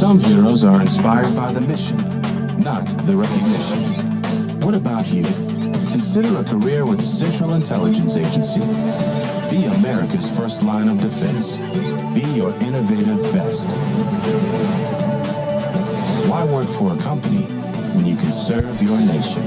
Some heroes are inspired by the mission, not the recognition. What about you? Consider a career with the Central Intelligence Agency. Be America's first line of defense. Be your innovative best. Why work for a company when you can serve your nation?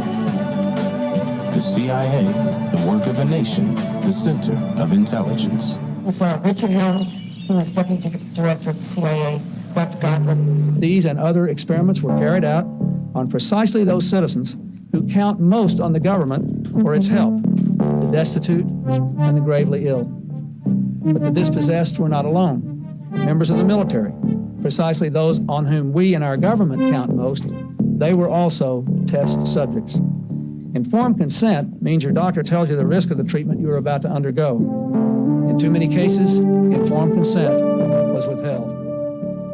The CIA, the work of a nation, the center of intelligence. Richard Helms, who was Deputy Director of the CIA, Dr. Gottlieb. These and other experiments were carried out on precisely those citizens who count most on the government for its help, the destitute and the gravely ill. But the dispossessed were not alone. Members of the military, precisely those on whom we and our government count most, they were also test subjects. Informed consent means your doctor tells you the risk of the treatment you are about to undergo. In too many cases, informed consent was withheld.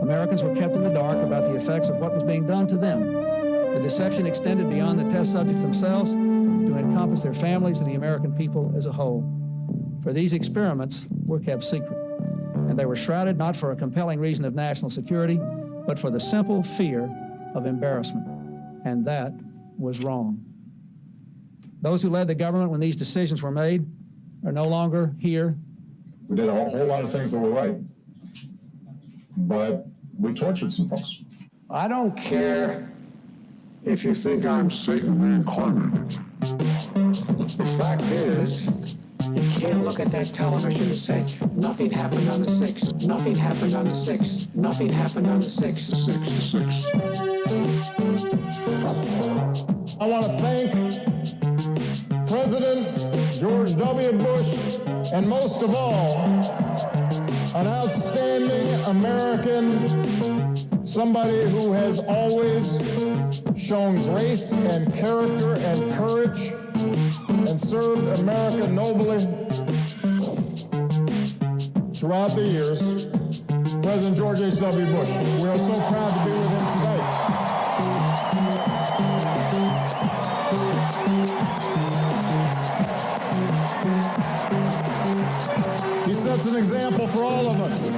Americans were kept in the dark about the effects of what was being done to them. The deception extended beyond the test subjects themselves to encompass their families and the American people as a whole. For these experiments were kept secret, and they were shrouded not for a compelling reason of national security, but for the simple fear of embarrassment. And that was wrong. Those who led the government when these decisions were made are no longer here. We did a whole lot of things that were right, but we tortured some folks. I don't care if you think I'm Satan reincarnated. The fact is, you can't look at that television and say, nothing happened on the 6th, nothing happened on the 6th, nothing happened on the 6th. I want to thank President George W. Bush, and most of all, an outstanding American, somebody who has always shown grace and character and courage and served America nobly throughout the years, President George H.W. Bush. We are so proud to be with him today. He sets an example for all of us.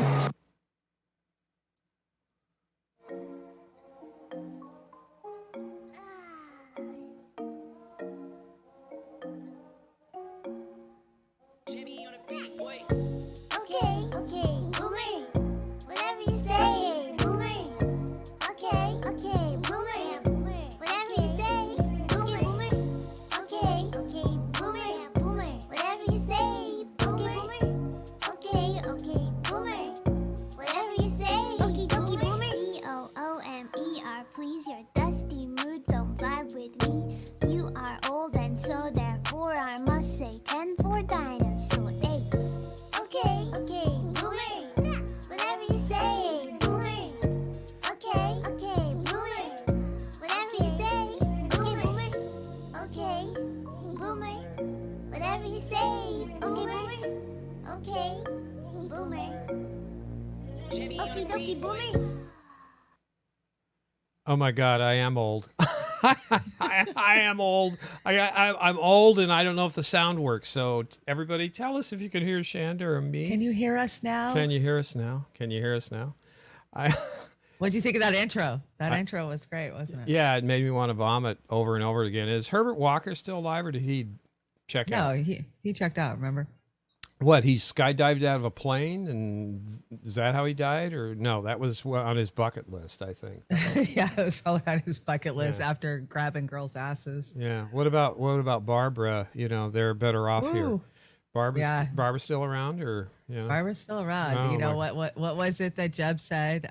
Oh my God, I am old. I am old. I'm old, and I don't know if the sound works. So everybody, tell us if you can hear Chanda or me. Can you hear us now? Can you hear us now? Can you hear us now? What do you think of that intro? That intro was great, wasn't it? Yeah, it made me want to vomit over and over again. Is Herbert Walker still alive, or did he check out? No, he checked out. Remember? What, he skydived out of a plane, and is that how he died? Or no, that was on his bucket list, I think. Yeah, it was probably on his bucket list after grabbing girls' asses. Yeah. What about Barbara? You know, they're better off here. Barbara's still around, or Barbara's still around. Oh, you know what was it that Jeb said?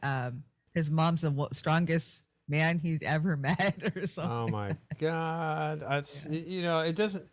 His mom's the strongest man he's ever met, or something. Oh my God! That's it doesn't.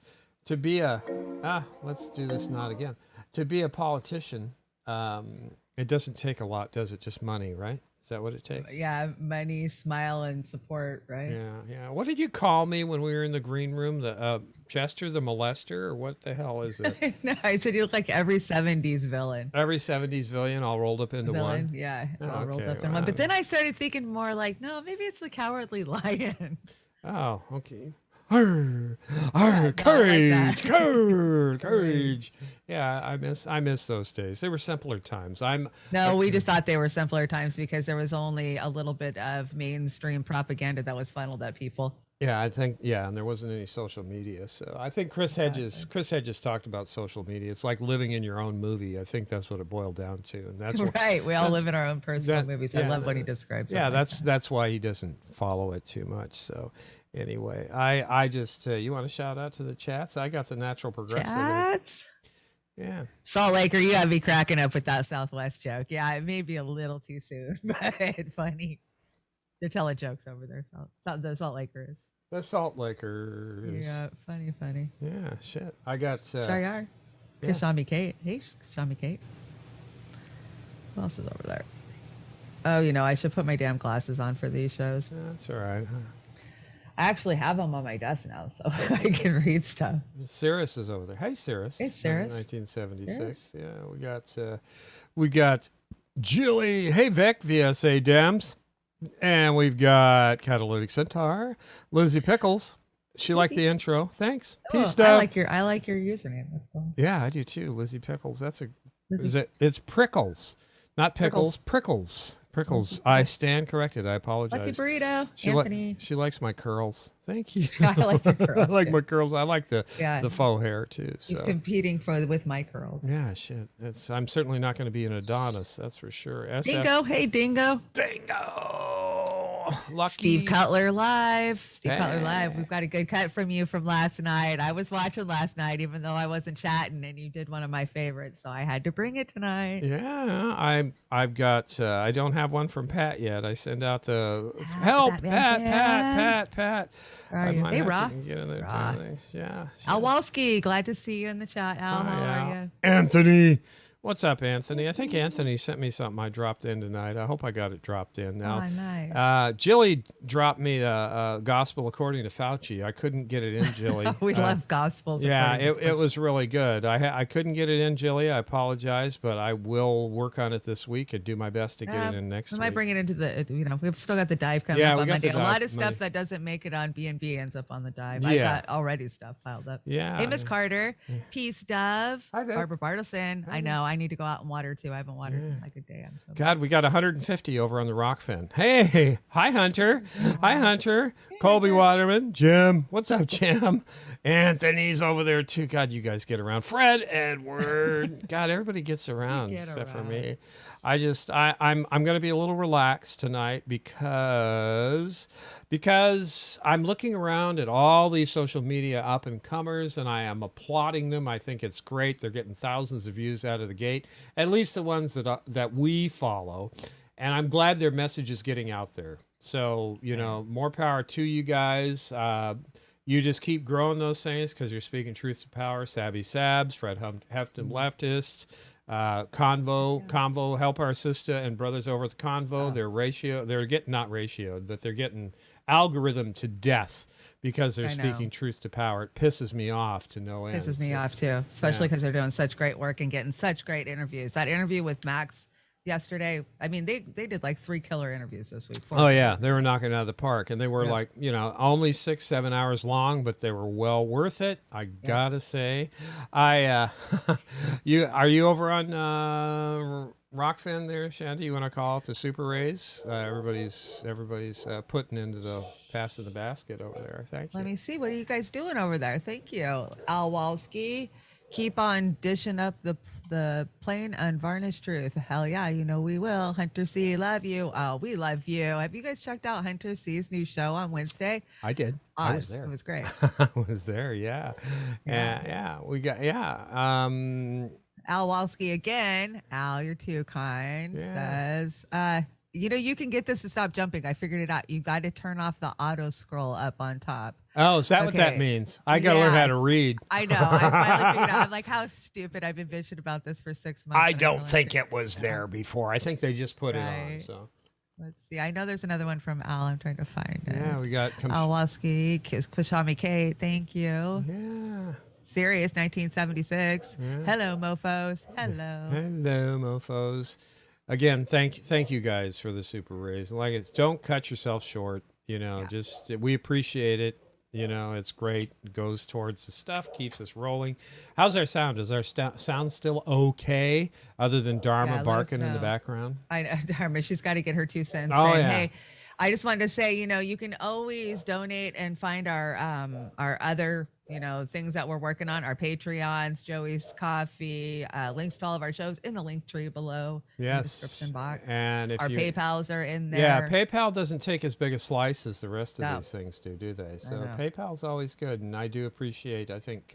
To be let's do this not again. To be a politician, it doesn't take a lot, does it? Just money, right? Is that what it takes? Yeah, money, smile, and support, right? Yeah. What did you call me when we were in the green room? The Chester the molester, or what the hell is it? No, I said you look like every 70s villain. Every 70s villain all rolled up into one? Yeah, all rolled up in one. But then I started thinking more like, no, maybe it's the Cowardly Lion. Oh, okay. Arr, arr, courage, courage. Yeah, I miss those days. They were simpler times. No, we just thought they were simpler times because there was only a little bit of mainstream propaganda that was funneled at people. Yeah, I think and there wasn't any social media. So I think Chris Hedges talked about social media. It's like living in your own movie. I think that's what it boiled down to, and that's right. We all live in our own personal movies. I love what he describes. Yeah, that's why he doesn't follow it too much. So anyway, I just you want to shout out to the chats? I got the natural progressive. Chats. Yeah. Salt Laker, you gotta be cracking up with that Southwest joke. Yeah, it may be a little too soon, but funny. They're telling jokes over there. The Salt Lakers. The Salt Lakers. Yeah, funny. Yeah, shit. I got Shayar. yeah. Kashami Kate. Hey, Kashami Kate. Who else is over there? Oh, I should put my damn glasses on for these shows. That's all right. Huh? I actually have them on my desk now, so I can read stuff. Cirrus is over there. Hey, Cirrus. Hey, Cirrus. 1976. Cirrus. Yeah, we got Jilly. Hey, Vic, VSA Dems. And we've got Catalytic Centaur, Lizzie Pickles. She liked the intro. Thanks. Peace, Dove. I like your username. That's fun. Yeah, I do too. Lizzie Pickles. It's Prickles, not Pickles. Prickles. I stand corrected. I apologize. Lucky burrito. Anthony. She likes my curls. Thank you. I like your curls. I like too. my curls. I like the faux hair too. He's So. competing with my curls. Yeah, shit. I'm certainly not going to be an Adonis. That's for sure. Dingo. Hey, Dingo. Lucky. Steve Cutler live. We've got a good cut from you from last night. I was watching last night, even though I wasn't chatting, and you did one of my favorites, so I had to bring it tonight. Yeah, I've got. I don't have one from Pat yet. I send out the help, Pat. Where are you? Hey, Ra. Yeah. Al Walski, glad to see you in the chat. Al, how are you? Anthony. What's up, Anthony? I think Anthony sent me something I dropped in tonight. I hope I got it dropped in now. Oh, nice. Jilly dropped me Gospel According to Fauci. I couldn't get it in, Jilly. We love Gospels. Yeah, it was really good. I couldn't get it in, Jilly. I apologize, but I will work on it this week and do my best to get it in next week. We might bring it into we've still got the dive coming up on Monday. A lot of stuff that doesn't make it on B&B ends up on the dive. Yeah. I've got already stuff piled up. Yeah. Hey, Miss Carter. Peace, Dove. Hi there. Barbara Bartleson. I know. I need to go out and water too. I haven't watered in like a day. I'm so God, we got 150 over on the Rockfin. Hey, hi, Hunter. Hi, Hunter. Colby Waterman. Jim. What's up, Jim? Anthony's over there, too. God, you guys get around. Fred Edward. God, everybody gets around except for me. I'm going to be a little relaxed tonight because I'm looking around at all these social media up and comers and I am applauding them. I think it's great. They're getting thousands of views out of the gate, at least the ones that we follow. And I'm glad their message is getting out there. So, more power to you guys. You just keep growing those things because you're speaking truth to power. Sabby Sabs, Fred Hefton Leftists. Convo, Help Our Sister and brothers over at the Convo. They're getting not ratioed, but they're getting algorithm to death because they're speaking truth to power. It pisses me off to no end. Pisses me off too, especially because they're doing such great work and getting such great interviews. That interview with Max yesterday, I mean, they did like 3 killer interviews this week. Oh yeah, they were knocking it out of the park, and they were like, only 6-7 hours long, but they were well worth it. I gotta say, are you over on Rockfin there, Chanda? You want to call it the Super Rays? Everybody's putting passing the basket over there. Thank you. Let me see. What are you guys doing over there? Thank you, Al Walski. Keep on dishing up the plain unvarnished truth. Hell yeah, we will. Hunter C, love you. Oh, we love you. Have you guys checked out Hunter C's new show on Wednesday? I did. I was there. It was great. I was there. Yeah. We got Al Walski again. Al, you're too kind. Says, you can get this to stop jumping. I figured it out. You got to turn off the auto scroll up on top. Oh, is that what that means? I got to learn how to read. I know. I finally figured out. I'm like, how stupid. I've been bitching about this for 6 months. I don't think it was there before. I think they just put it on. So let's see. I know there's another one from Al. I'm trying to find it. Yeah, we got Al Walski, Kwashami Kate. Thank you. Yeah. Serious 1976. Yeah. Hello, mofos. Hello, mofos. Again, thank you guys for the super raise. Don't cut yourself short. Just we appreciate it. You know, it's great. It goes towards the stuff, keeps us rolling. How's our sound? Is our sound still okay, other than Dharma let us barking in the know. background? I know, Dharma, she's got to get her 2 cents Oh, in. yeah. Hey, I just wanted to say, you can always donate and find our other, things that we're working on, our Patreons, Joey's Coffee, links to all of our shows in the link tree below in the description box. And if our you, PayPals are in there. Yeah, PayPal doesn't take as big a slice as the rest of No. these things do they? So know. PayPal's always good, and I do appreciate. I think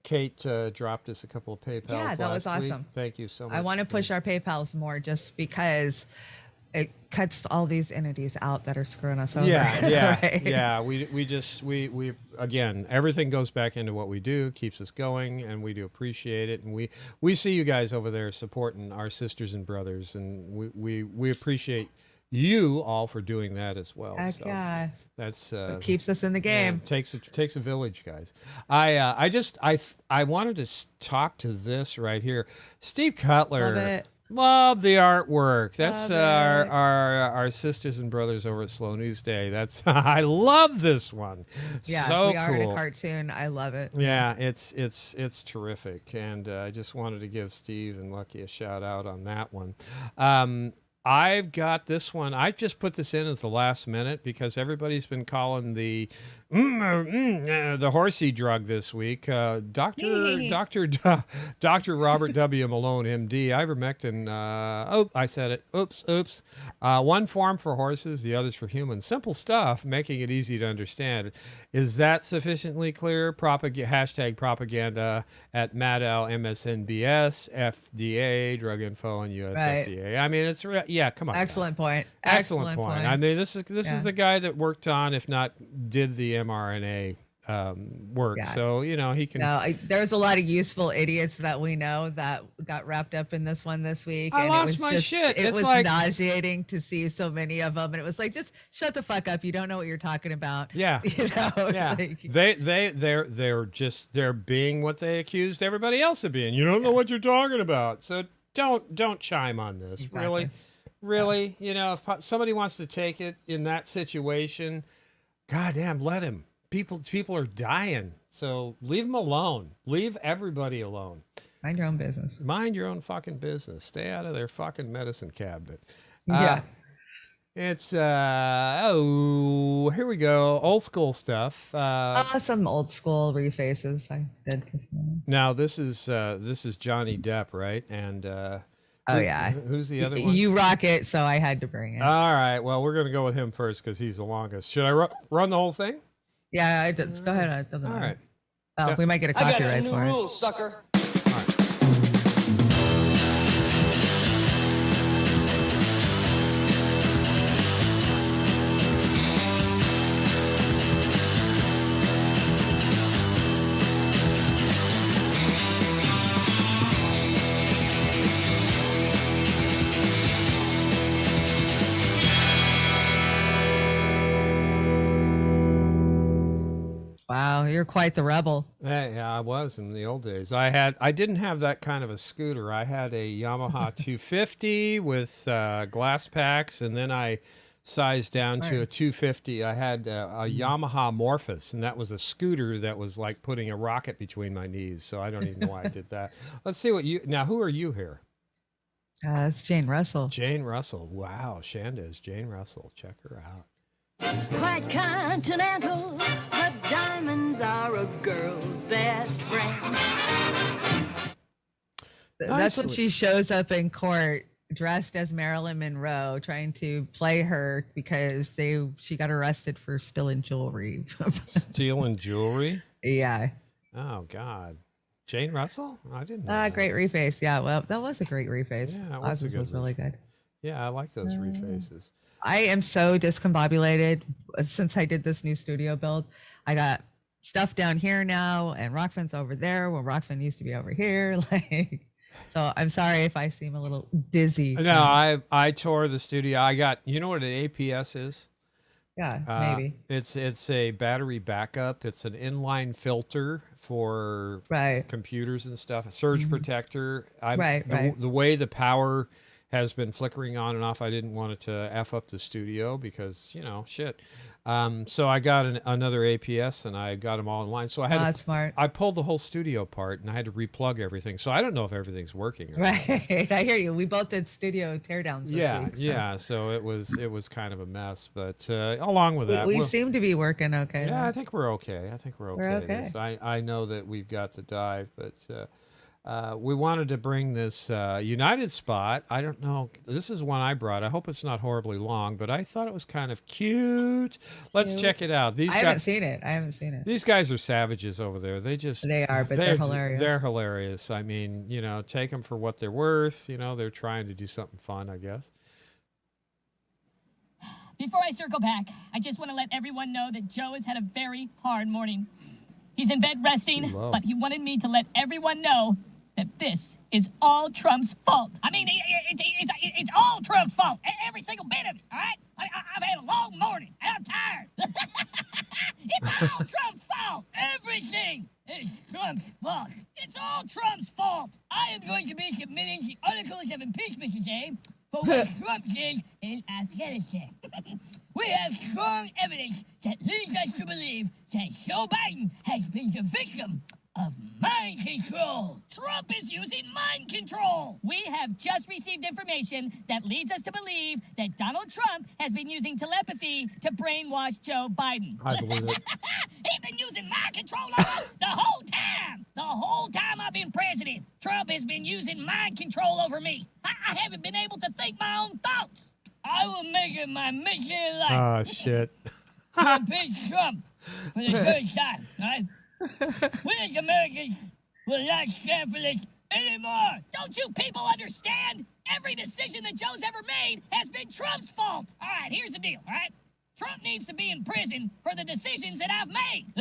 Kate dropped us a couple of PayPals. Yeah, that was last week. awesome. Thank you so much. I want to push our PayPals more just because it cuts all these entities out that are screwing us over. Yeah, right? yeah. We again, everything goes back into what we do, keeps us going, and we do appreciate it. And we see you guys over there supporting our sisters and brothers, and we appreciate you all for doing that as well. Heck so yeah. that's It keeps us in the game. takes a village, guys. I wanted to talk to this right here, Steve Cutler. Love it. Love the artwork. That's Love it. our sisters and brothers over at Slow News Day. That's I love this one. Yeah, so we are in cool. a cartoon. I love it. Yeah, it's terrific, and I just wanted to give Steve and Lucky a shout out on that one. I've got this one. I just put this in at the last minute because everybody's been calling the horsey drug this week. Dr. Robert W. Malone, MD, ivermectin. I said it. Oops. One form for horses, the others for humans. Simple stuff, making it easy to understand. Is that sufficiently clear? Hashtag propaganda at MADL, MSNBS, FDA, Drug Info, and USFDA. I mean, it's yeah. Come on. Excellent point. Excellent point. I mean, this is the guy that worked on, if not did the mRNA work. Yeah. So he can. No, there's a lot of useful idiots that we know that got wrapped up in this one this week. I and lost it was my just, shit. It It's was like- nauseating to see so many of them, and it was like, just shut the fuck up. You don't know what you're talking about. Yeah. Yeah. like- They're being what they accused everybody else of being. You don't know what you're talking about. So don't chime on this. Exactly. Really. If somebody wants to take it in that situation, goddamn, let him. People are dying. So leave them alone. Leave everybody alone. Mind your own business. Mind your own fucking business. Stay out of their fucking medicine cabinet. Yeah. It's here we go. Old school stuff. Some old school refaces I did this morning. Now this is Johnny Depp, right? And who's the other one? You rock it, so I had to bring it. All right. Well, we're gonna go with him first because he's the longest. Should I run the whole thing? Yeah, I did. Go ahead. It doesn't All matter. right. Well, Yeah. we might get a I got copyright some new for it. rules, sucker. Wow, you're quite the rebel. Yeah, I was in the old days. I didn't have that kind of a scooter. I had a Yamaha 250 with glass packs, and then I sized down to a 250. I had a Yamaha Morphous, and that was a scooter that was like putting a rocket between my knees. So I don't even know why I did that. Let's see who are you here? It's Jane Russell. Jane Russell. Wow, Chanda is Jane Russell. Check her out. Quite continental, her diamonds are a girl's best friend. That's when Nicely. she shows up in court dressed as Marilyn Monroe, trying to play her because she got arrested for stealing jewelry. Stealing jewelry? Yeah. Oh, God. Jane Russell? I didn't know. that. Great reface. Yeah, well, that was a great reface. Yeah, it was a Oz's good was really good. Yeah, I like those refaces. I am so discombobulated since I did this new studio build. I got stuff down here now, and Rockfin's over there when Rockfin used to be over here. So I'm sorry if I seem a little dizzy. No, I tore the studio. I got, you know what an APS is? Yeah, maybe. It's a battery backup. It's an inline filter for Right. computers and stuff. A surge protector. Right. The way the power has been flickering on and off. I didn't want it to F up the studio because, shit. So I got another APS and I got them all in line. So I had that's smart. I pulled the whole studio apart and I had to replug everything. So I don't know if everything's working. Or Right. I hear you. We both did studio teardowns this week. So. Yeah. So it was kind of a mess. But along with that, we seem to be working okay. Yeah, I think we're okay. We're okay. I know that we've got the dive, but we wanted to bring this United spot. I don't know. This is one I brought. I hope it's not horribly long, but I thought it was kind of cute. Let's check it out. I haven't seen it. These guys are savages over there. They are, but they're hilarious. They're hilarious. I mean, take them for what they're worth. They're trying to do something fun, I guess. Before I circle back, I just want to let everyone know that Joe has had a very hard morning. He's in bed resting, but he wanted me to let everyone know that this is all Trump's fault. I mean, it's all Trump's fault. Every single bit of it, all right? I've had a long morning, and I'm tired. It's all Trump's fault. Everything is Trump's fault. It's all Trump's fault. I am going to be submitting the articles of impeachment today for what Trump did in Afghanistan. We have strong evidence that leads us to believe that Joe Biden has been the victim of mind control. Trump is using mind control. We have just received information that leads us to believe that Donald Trump has been using telepathy to brainwash Joe Biden. I believe it. He's been using mind control on us the whole time. The whole time I've been president, Trump has been using mind control over me. I haven't been able to think my own thoughts. I will make it my mission in life. Oh, shit. To impeach Trump for the third time, right? We as Americans will not stand for this anymore. Don't you people understand? Every decision that Joe's ever made has been Trump's fault. All right, here's the deal, all right? Trump needs to be in prison for the decisions that I've made.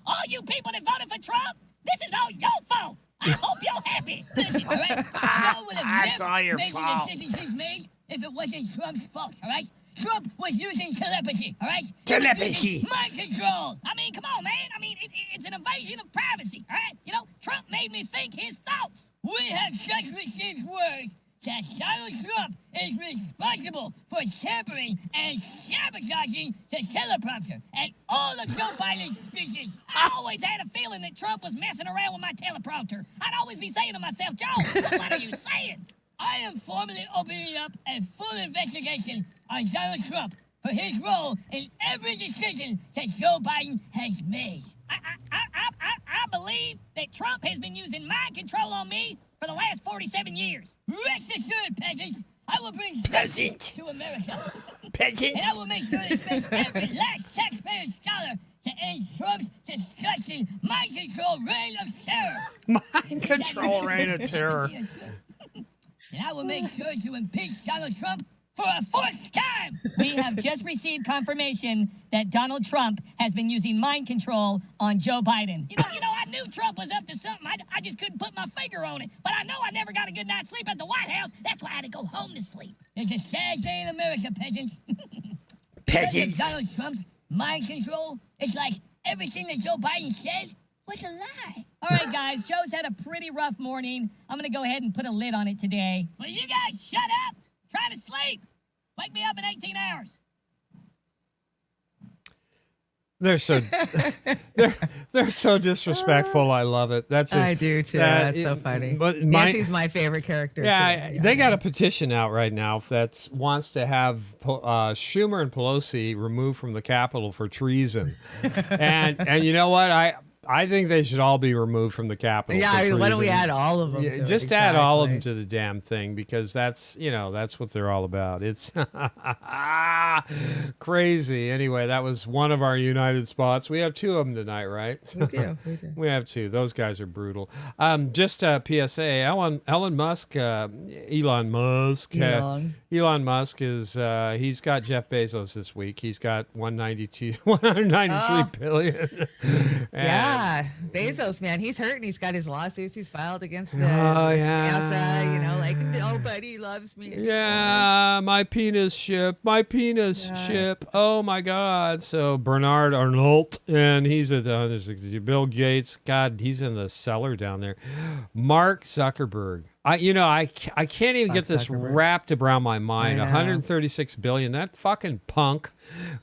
All you people that voted for Trump, this is all your fault. I hope you're happy. Listen, all right? Joe would have never made the decisions he's made if it wasn't Trump's fault, all right? Trump was using telepathy, all right? Telepathy. Mind control. I mean, come on, man. I mean, it's an invasion of privacy, all right? Trump made me think his thoughts. We have just received words that Donald Trump is responsible for tampering and sabotaging the teleprompter and all of Joe Biden's speeches. I always had a feeling that Trump was messing around with my teleprompter. I'd always be saying to myself, Joe, what are you saying? I am formally opening up a full investigation on Donald Trump for his role in every decision that Joe Biden has made. I believe that Trump has been using mind control on me for the last 47 years. Rest assured, peasants, I will bring justice to America. Peasants. And I will make sure to spend every last taxpayer's dollar to end Trump's disgusting mind control reign of terror. Mind control reign of terror. And I will make sure to impeach Donald Trump for a fourth time. We have just received confirmation that Donald Trump has been using mind control on Joe Biden. You know, I knew Trump was up to something. I just couldn't put my finger on it. But I know I never got a good night's sleep at the White House. That's why I had to go home to sleep. It's a sad day in America, peasants. Peasants. Donald Trump's mind control, it's like everything that Joe Biden says was a lie. All right, guys, Joe's had a pretty rough morning. I'm going to go ahead and put a lid on it today. Will you guys shut up? Trying to sleep. Wake me up in 18 hours. They're so they're so disrespectful. I love it. I do too. That's so funny. But Nancy's my favorite character. Yeah, too. they got a petition out right now that wants to have Schumer and Pelosi removed from the Capitol for treason. and you know what? I think they should all be removed from the Capitol. Yeah, for treason. why don't we add all of them? Yeah, just add all of them to the damn thing because that's what they're all about. It's crazy. Anyway, that was one of our United spots. We have two of them tonight, right? We do. We have two. Those guys are brutal. Just a PSA. Elon Musk is he's got Jeff Bezos this week. He's got 193 billion. Yeah, Bezos, man, he's hurting. He's got his lawsuits he's filed against the NASA, like nobody loves me anymore. Yeah, my penis ship. Oh my God. So Bernard Arnault, and he's at Bill Gates. God, he's in the cellar down there. Mark Zuckerberg. I can't even get this wrapped around my mind. 136 billion. That fucking punk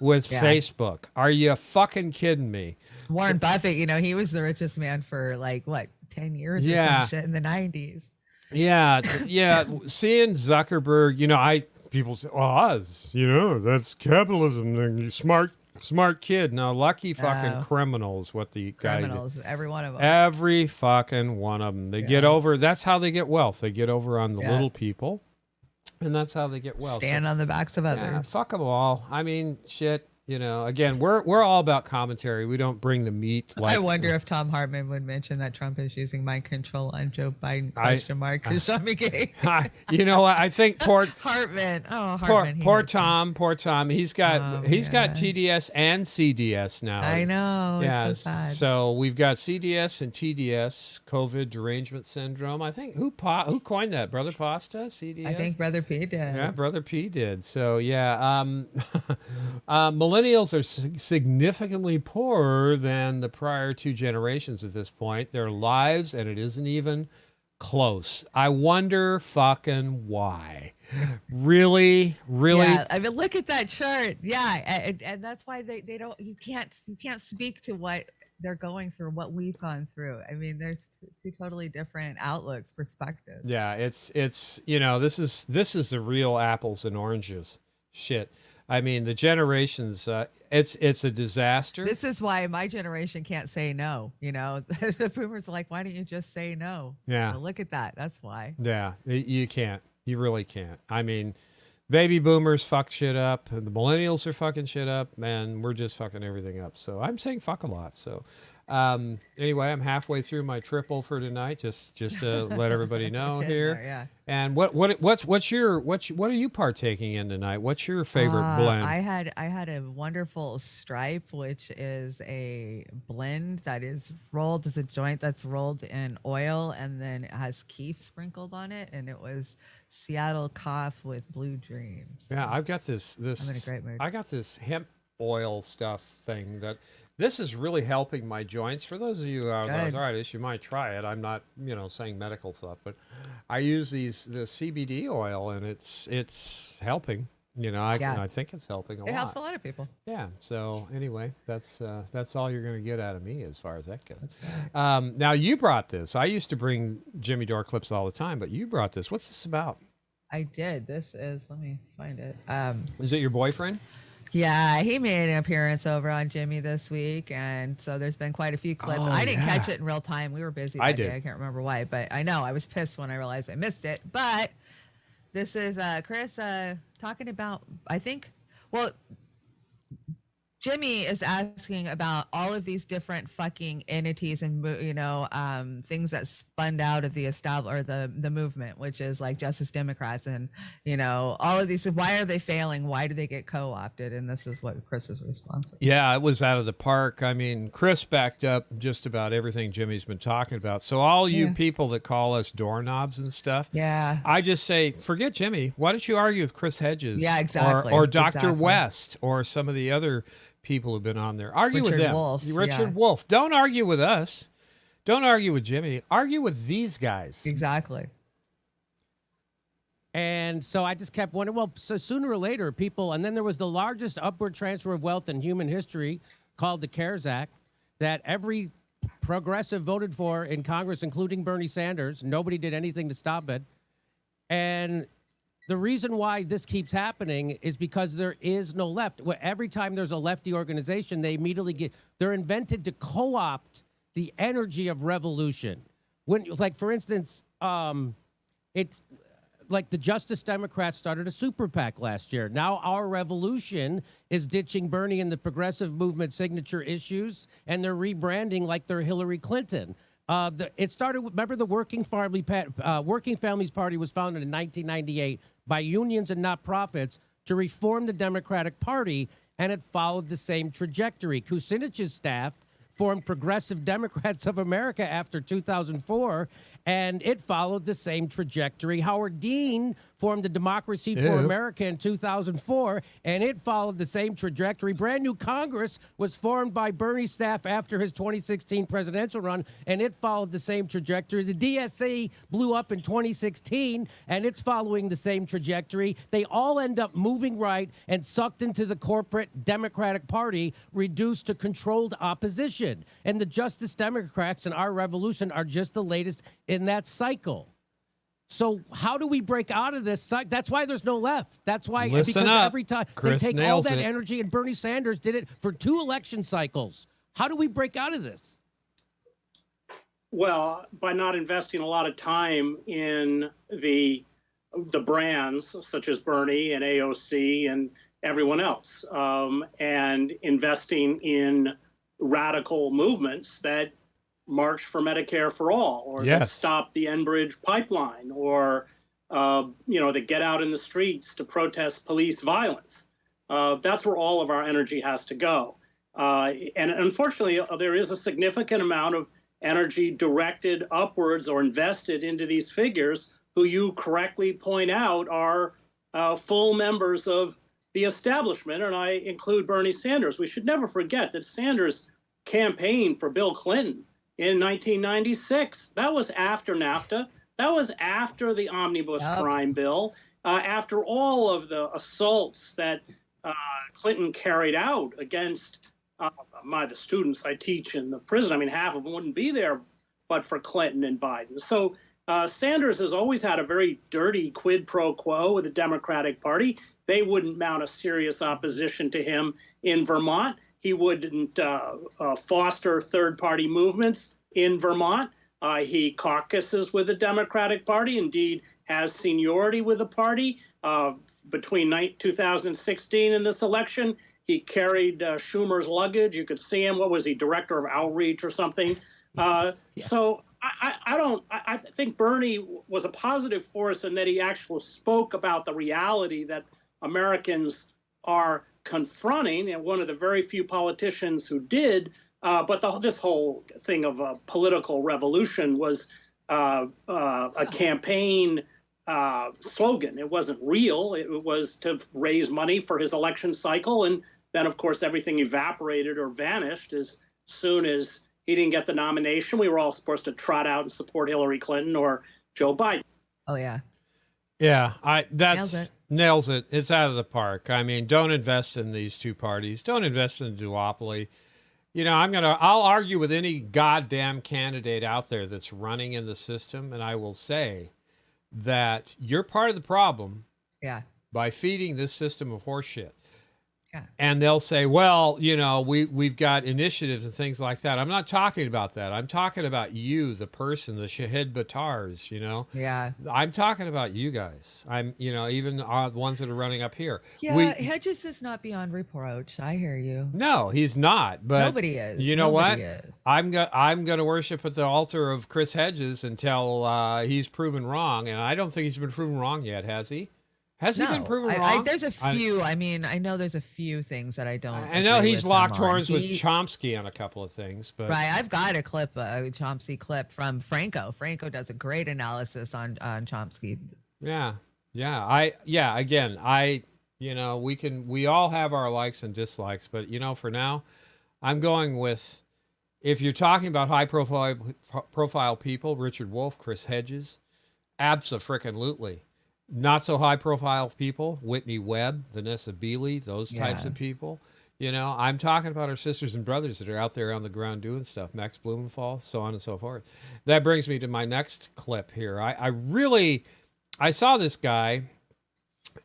with Facebook. Are you fucking kidding me? Warren Buffett, he was the richest man for 10 years or some shit in the 90s. Yeah. Seeing Zuckerberg, people say, Oz, that's capitalism. And smart kid. No, lucky fucking criminals. What the guy did. Criminals, every one of them. Every fucking one of them. They get over. That's how they get wealth. They get over on the little people, and that's how they get wealth. Stand on the backs of others. Yeah, fuck them all. I mean, shit. Again, we're all about commentary. We don't bring the meat. I wonder if Tom Hartman would mention that Trump is using mind control on Joe Biden, question mark, because Sean McCain. You know what? I think poor Hartman. Oh, Hartman. Poor Tom. He's got TDS and CDS now. I know. Yeah. It's so sad. So we've got CDS and TDS, COVID derangement syndrome. I think who coined that? Brother Pasta? CDS? I think Brother P did. Yeah, Brother P did. So yeah. Millennials are significantly poorer than the prior two generations at this point. Their lives, and it isn't even close. I wonder fucking why. Really? Yeah, I mean, look at that chart. Yeah, and that's why they don't. You can't speak to what they're going through, what we've gone through. I mean, there's two totally different outlooks, perspectives. Yeah, it's this is the real apples and oranges shit. I mean, the generations, it's a disaster. This is why my generation can't say no. The boomers are like, why don't you just say no? Yeah. Look at that. That's why. Yeah, you can't. You really can't. I mean, baby boomers fuck shit up. The millennials are fucking shit up. Man, we're just fucking everything up. So I'm saying fuck a lot. So anyway, I'm halfway through my triple for tonight. Just to let everybody know here. Yeah. And what are you partaking in tonight? What's your favorite blend? I had a wonderful stripe, which is a blend that is rolled. It's a joint that's rolled in oil, and then it has keef sprinkled on it, and it was Seattle Cough with Blue Dreams. Yeah, I've got this. I'm in a great mood. I got this hemp oil stuff thing that. This is really helping my joints. For those of you out there, arthritis, you might try it. I'm not, saying medical stuff, but I use the CBD oil, and it's helping. I think it's helping a lot. It helps a lot of people. Yeah. So anyway, that's all you're going to get out of me as far as that goes. Right. Now you brought this. I used to bring Jimmy Dore clips all the time, but you brought this. What's this about? I did. This is. Let me find it. Is it your boyfriend? Yeah, he made an appearance over on Jimmy this week, and so there's been quite a few clips. I didn't catch it in real time. We were busy that day. I can't remember why, but I know I was pissed when I realized I missed it. But this is Chris talking about, Jimmy is asking about all of these different fucking entities and things that spun out of the the movement, which is like Justice Democrats and all of these. Why are they failing? Why do they get co-opted? And this is what Chris's response is. Yeah, it was out of the park. I mean, Chris backed up just about everything Jimmy's been talking about. So all you people that call us doorknobs and stuff, I just say forget Jimmy. Why don't you argue with Chris Hedges? Yeah, exactly. Or Dr. West or some of the other people who've been on there. Argue with them. Richard Wolf. Don't argue with us. Don't argue with Jimmy. Argue with these guys. Exactly. And so I just kept wondering, so sooner or later, and then there was the largest upward transfer of wealth in human history called the CARES Act that every progressive voted for in Congress, including Bernie Sanders. Nobody did anything to stop it. And the reason why this keeps happening is because there is no left. Every time there's a lefty organization, they immediately they're invented to co-opt the energy of revolution. For instance, the Justice Democrats started a super PAC last year. Now our revolution is ditching Bernie and the progressive movement signature issues, and they're rebranding like they're Hillary Clinton. It started with, remember, the Working Families Party was founded in 1998 by unions and not-profits to reform the Democratic Party, and it followed the same trajectory. Kucinich's staff formed Progressive Democrats of America after 2004, and it followed the same trajectory. Howard Dean formed the Democracy for Ew. America in 2004, and it followed the same trajectory. Brand new Congress was formed by Bernie's staff after his 2016 presidential run, and it followed the same trajectory. The DSA blew up in 2016, and it's following the same trajectory. They all end up moving right and sucked into the corporate Democratic Party, reduced to controlled opposition. And the Justice Democrats and our revolution are just the latest in that cycle. So how do we break out of this? That's why there's no left. That's why Listen because up. every time Chris they take all nails that it. energy, and Bernie Sanders did it for 2 election cycles. How do we break out of this? Well, by not investing a lot of time in the brands such as Bernie and AOC and everyone else, and investing in radical movements that march for Medicare for all, or that Yes. stop the Enbridge pipeline, or that get out in the streets to protest police violence. That's where all of our energy has to go. And unfortunately, there is a significant amount of energy directed upwards or invested into these figures who you correctly point out are full members of the establishment, and I include Bernie Sanders. We should never forget that Sanders campaigned for Bill Clinton in 1996. That was after NAFTA. That was after the omnibus crime bill, after all of the assaults that Clinton carried out against the students I teach in the prison. I mean, half of them wouldn't be there but for Clinton and Biden. So Sanders has always had a very dirty quid pro quo with the Democratic Party. They wouldn't mount a serious opposition to him in Vermont. He wouldn't foster third-party movements in Vermont. He caucuses with the Democratic Party, indeed has seniority with the party. Between 2016 and this election, he carried Schumer's luggage. You could see him. What was he, director of outreach or something? Yes. So I think Bernie was a positive force in that he actually spoke about the reality that Americans are confronting, and one of the very few politicians who did. But this whole thing of a political revolution was a campaign slogan. It wasn't real. It was to raise money for his election cycle. And then, of course, everything evaporated or vanished as soon as he didn't get the nomination. We were all supposed to trot out and support Hillary Clinton or Joe Biden. Oh, yeah. Yeah, Nails it. Nails it. It's out of the park. I mean, don't invest in these two parties. Don't invest in the duopoly. You know, I'll argue with any goddamn candidate out there that's running in the system, and I will say that you're part of the problem by feeding this system of horseshit. Yeah. And they'll say, well, you know, we've got initiatives and things like that. I'm not talking about that. I'm talking about you, the person, the Shahid Batars, you know. Yeah. I'm talking about you guys. I'm, you know, even the ones that are running up here. Yeah, Hedges is not beyond reproach. I hear you. No, he's not. But nobody is. You know Nobody what? Is. I'm going to worship at the altar of Chris Hedges until he's proven wrong. And I don't think he's been proven wrong yet, has he? Has he been proven wrong? There's a few. I know there's a few things that I don't. I know he's locked horns with He- Chomsky on a couple of things, but Right, I've got a clip, a Chomsky clip from Franco. Franco does a great analysis on Chomsky. Yeah. Again, we all have our likes and dislikes, but you know, for now, I'm going with, if you're talking about high profile people, Richard Wolff, Chris Hedges, abso-frickin-lutely. Not so high profile people, Whitney Webb, Vanessa Beeley, those types of people. You know, I'm talking about our sisters and brothers that are out there on the ground doing stuff, Max Blumenthal, so on and so forth. That brings me to my next clip here. I saw this guy,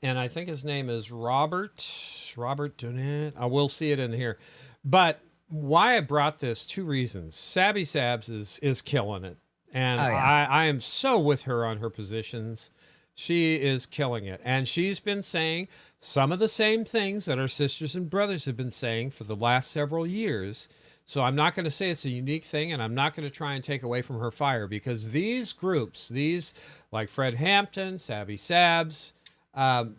and I think his name is Robert Donat. We'll see it in here. But why I brought this, 2 reasons. Sabby Sabs is killing it. And I am so with her on her positions. She is killing it. And she's been saying some of the same things that our sisters and brothers have been saying for the last several years. So I'm not going to say it's a unique thing, and I'm not going to try and take away from her fire, because these groups, these like Fred Hampton, Savvy Sabs,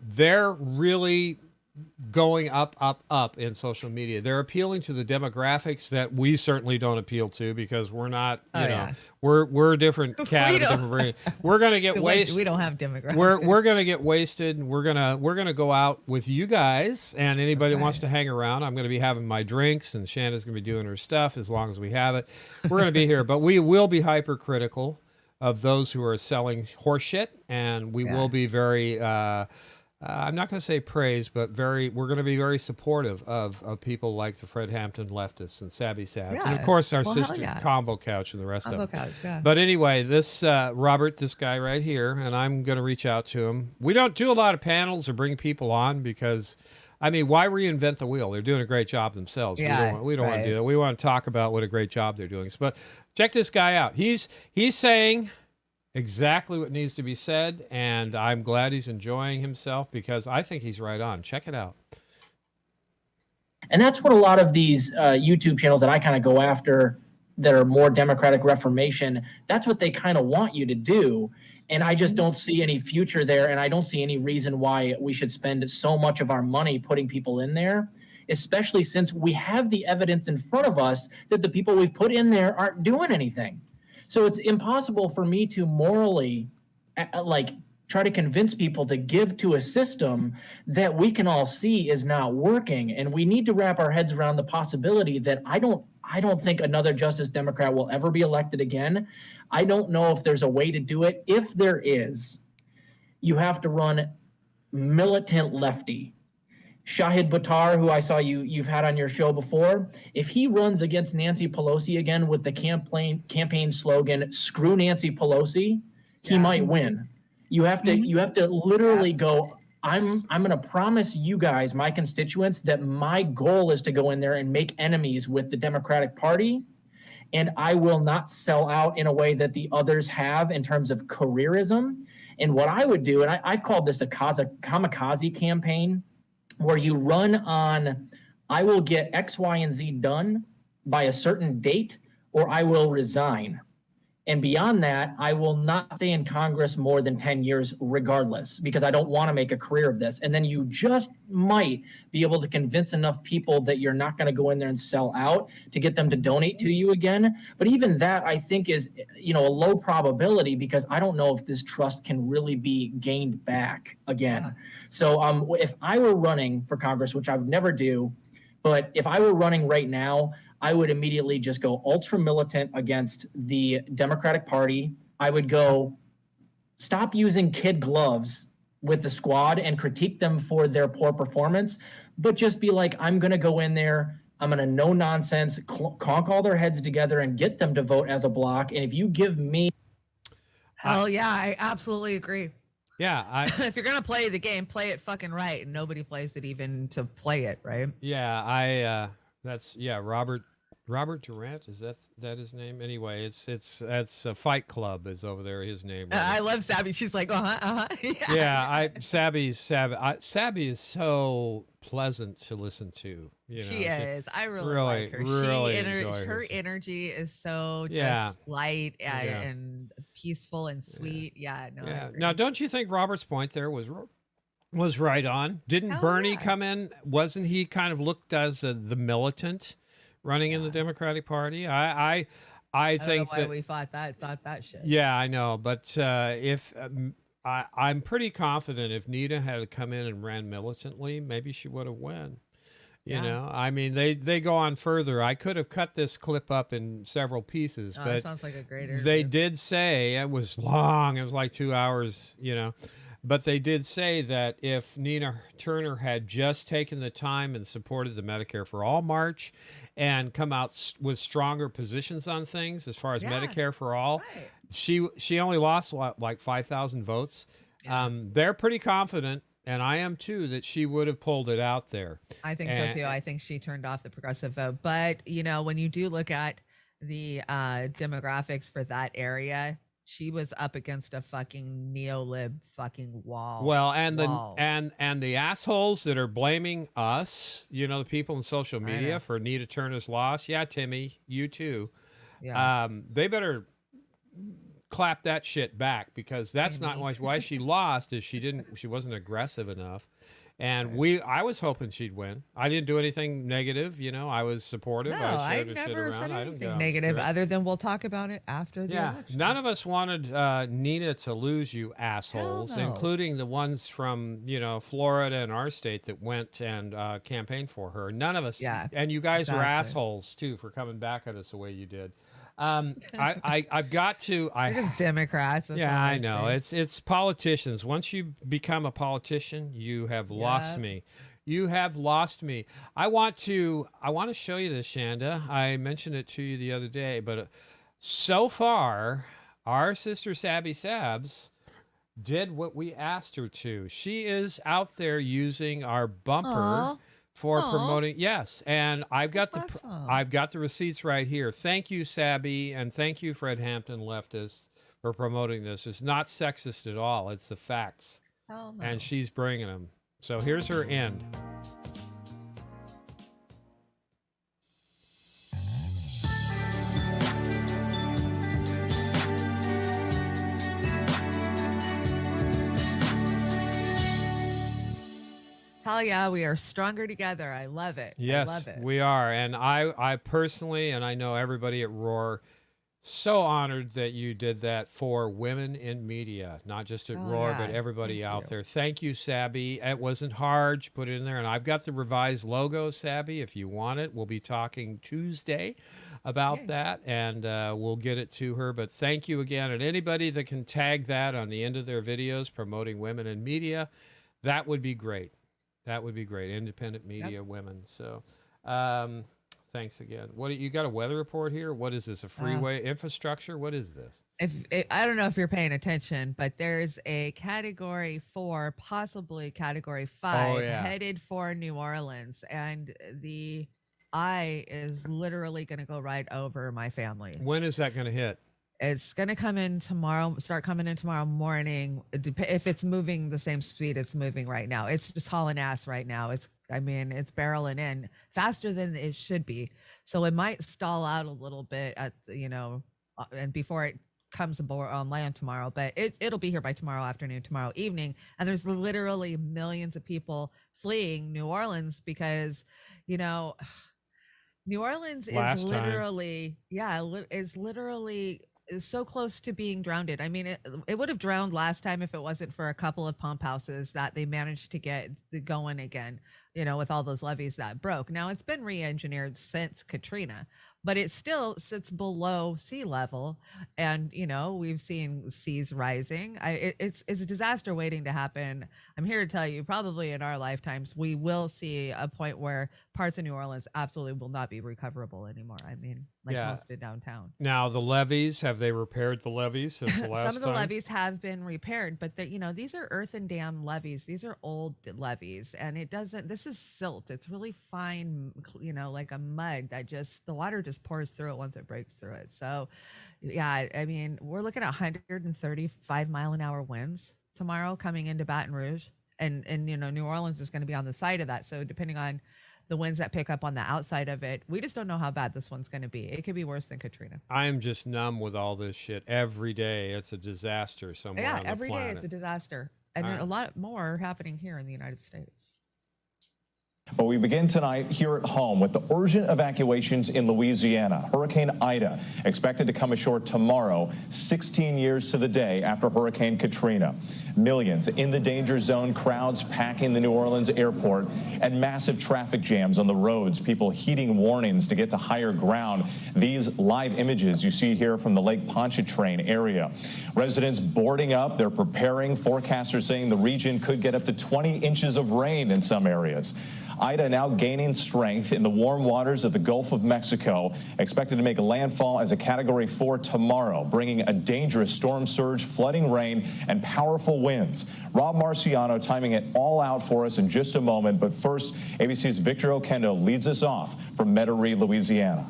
they're really going up in social media. They're appealing to the demographics that we certainly don't appeal to because we're not, you know, we're a different cat, of a different breed. We're gonna get wasted. We don't have demographics. We're gonna get wasted. And we're gonna go out with you guys, and anybody that wants to hang around. I'm gonna be having my drinks, and Shanda's gonna be doing her stuff as long as we have it. We're gonna be here, but we will be hypercritical of those who are selling horseshit, and we will be very. I'm not going to say praise, but we're going to be very supportive of people like the Fred Hampton leftists and Sabby Sabs. And of course our sister Convo Couch and the rest of them. But anyway, this Robert, this guy right here, and I'm going to reach out to him. We don't do a lot of panels or bring people on because, I mean, why reinvent the wheel? They're doing a great job themselves. Yeah, we don't want to do that. We want to talk about what a great job they're doing. But check this guy out. He's saying exactly what needs to be said, and I'm glad he's enjoying himself because I think he's right on. Check it out. And that's what a lot of these YouTube channels that I kind of go after that are more Democratic Reformation, that's what they kind of want you to do. And I just don't see any future there, and I don't see any reason why we should spend so much of our money putting people in there, especially since we have the evidence in front of us that the people we've put in there aren't doing anything. So it's impossible for me to morally, try to convince people to give to a system that we can all see is not working. And we need to wrap our heads around the possibility that I don't think another Justice Democrat will ever be elected again. I don't know if there's a way to do it. If there is, you have to run militant lefty. Shahid Buttar, who I saw you've had on your show before, if he runs against Nancy Pelosi again with the campaign slogan "Screw Nancy Pelosi," he might win. You have to literally go. I'm going to promise you guys, my constituents, that my goal is to go in there and make enemies with the Democratic Party, and I will not sell out in a way that the others have in terms of careerism. And what I would do, and I've called this a kamikaze campaign, where you run on, I will get X, Y, and Z done by a certain date, or I will resign. And beyond that, I will not stay in Congress more than 10 years regardless, because I don't want to make a career of this. And then you just might be able to convince enough people that you're not going to go in there and sell out to get them to donate to you again. But even that, I think, is, a low probability, because I don't know if this trust can really be gained back again. Yeah. So if I were running for Congress, which I would never do, but if I were running right now, I would immediately just go ultra militant against the Democratic Party. I would go stop using kid gloves with the squad and critique them for their poor performance, but just be like, I'm going to go in there, I'm going to no nonsense, conk all their heads together and get them to vote as a block. And if you give me... Hell yeah, I absolutely agree. Yeah. If you're going to play the game, play it fucking right. And nobody plays it even to play it, right? Yeah, Robert Durant, is that his name? Anyway, that's Fight Club is over there, his name. I love Sabby. She's like, Yeah, Sabby is so pleasant to listen to. She is. I really like her. Her energy is so just light and peaceful and sweet. Yeah. Now, don't you think Robert's point there was right on? Didn't Bernie come in? Wasn't he kind of looked as the militant running in the Democratic Party? I think don't know why we thought that shit. Yeah, I know, but if I'm pretty confident if Nita had come in and ran militantly, maybe she would have won. You know, I mean, they go on further. I could have cut this clip up in several pieces, but that sounds like a great interview. They did say it was long. It was like 2 hours. But they did say that if Nina Turner had just taken the time and supported the Medicare for All march and come out with stronger positions on things as far as Medicare for All, she only lost like 5,000 votes. They're pretty confident, and I am too, that she would have pulled it out there. I think so too. I think she turned off the progressive vote. But when you do look at the demographics for that area, she was up against a fucking neolib fucking wall. Well, and the assholes that are blaming us, the people in social media for Nita Turner's loss. Yeah, Timmy, you too. Yeah. They better clap that shit back, because that's not why she lost. Is she wasn't aggressive enough. And I was hoping she'd win. I didn't do anything negative, you know. I was supportive. No, I I showed her shit never around. said I didn't get anything on negative script. other than we'll talk about it after the election. None of us wanted Nina to lose, you assholes, no. including the ones from, you know, Florida and our state that went and campaigned for her. None of us. Yeah, And you guys were exactly. assholes, too, for coming back at us the way you did. I've got to. You're just Democrats. That's Yeah, all I I'm know. saying. It's politicians. Once you become a politician, you have lost me. You have lost me. I want to show you this, Chanda. I mentioned it to you the other day, but so far, our sister Sabby Sabs did what we asked her to. She is out there using our bumper for promoting. Yes, and I've got the receipts right here. Thank you, Sabby, and thank you, Fred Hampton leftists, for promoting this. It's not sexist at all. It's the facts, Hell no. and she's bringing them. So here's her end. Hell yeah, we are stronger together. I love it. Yes, I love it. we are. And I personally, and I know everybody at Roar, so honored that you did that for women in media, not just at Roar, but everybody out there. Thank you, Sabby. It wasn't hard. You put it in there. And I've got the revised logo, Sabby, if you want it. We'll be talking Tuesday about that, and we'll get it to her. But thank you again. And anybody that can tag that on the end of their videos promoting women in media, that would be great. That would be great. Independent media women. So thanks again. What you got a weather report here? What is this? A freeway infrastructure? What is this? I don't know if you're paying attention, but there's a category 4, possibly category 5 headed for New Orleans. And the eye is literally going to go right over my family. When is that going to hit? It's going to come in tomorrow, start coming in tomorrow morning. If it's moving the same speed it's moving right now. It's just hauling ass right now. It's barreling in faster than it should be. So it might stall out a little bit and before it comes aboard on land tomorrow, but it'll be here by tomorrow afternoon, tomorrow evening. And there's literally millions of people fleeing New Orleans because, New Orleans is literally so close to being drowned. I mean, it would have drowned last time if it wasn't for a couple of pump houses that they managed to get going again, with all those levees that broke. Now it's been re-engineered since Katrina, but it still sits below sea level. And, we've seen seas rising. It's a disaster waiting to happen. I'm here to tell you, probably in our lifetimes, we will see a point where parts of New Orleans absolutely will not be recoverable anymore. I mean, most of downtown. Now, the levees, have they repaired the levees since the last Some of the time? levees have been repaired, but these are earthen dam levees. These are old levees, and this is silt. It's really fine, like a mud that the water just pours through it once it breaks through it. So, yeah, I mean, we're looking at 135-mile-an-hour winds tomorrow coming into Baton Rouge, and New Orleans is going to be on the side of that. So depending on the winds that pick up on the outside of it, we just don't know how bad this one's going to be. It could be worse than Katrina. I am just numb with all this shit. Every day, it's a disaster somewhere on the planet. Every day it's a disaster, and a lot more happening here in the United States. But we begin tonight here at home with the urgent evacuations in Louisiana. Hurricane Ida expected to come ashore tomorrow, 16 years to the day after Hurricane Katrina. Millions in the danger zone, crowds packing the New Orleans airport, and massive traffic jams on the roads, people heeding warnings to get to higher ground. These live images you see here from the Lake Pontchartrain area. Residents boarding up, they're preparing. Forecasters saying the region could get up to 20 inches of rain in some areas. Ida now gaining strength in the warm waters of the Gulf of Mexico, expected to make landfall as a Category 4 tomorrow, bringing a dangerous storm surge, flooding rain, and powerful winds. Rob Marciano timing it all out for us in just a moment, but first, ABC's Victor Oquendo leads us off from Metairie, Louisiana.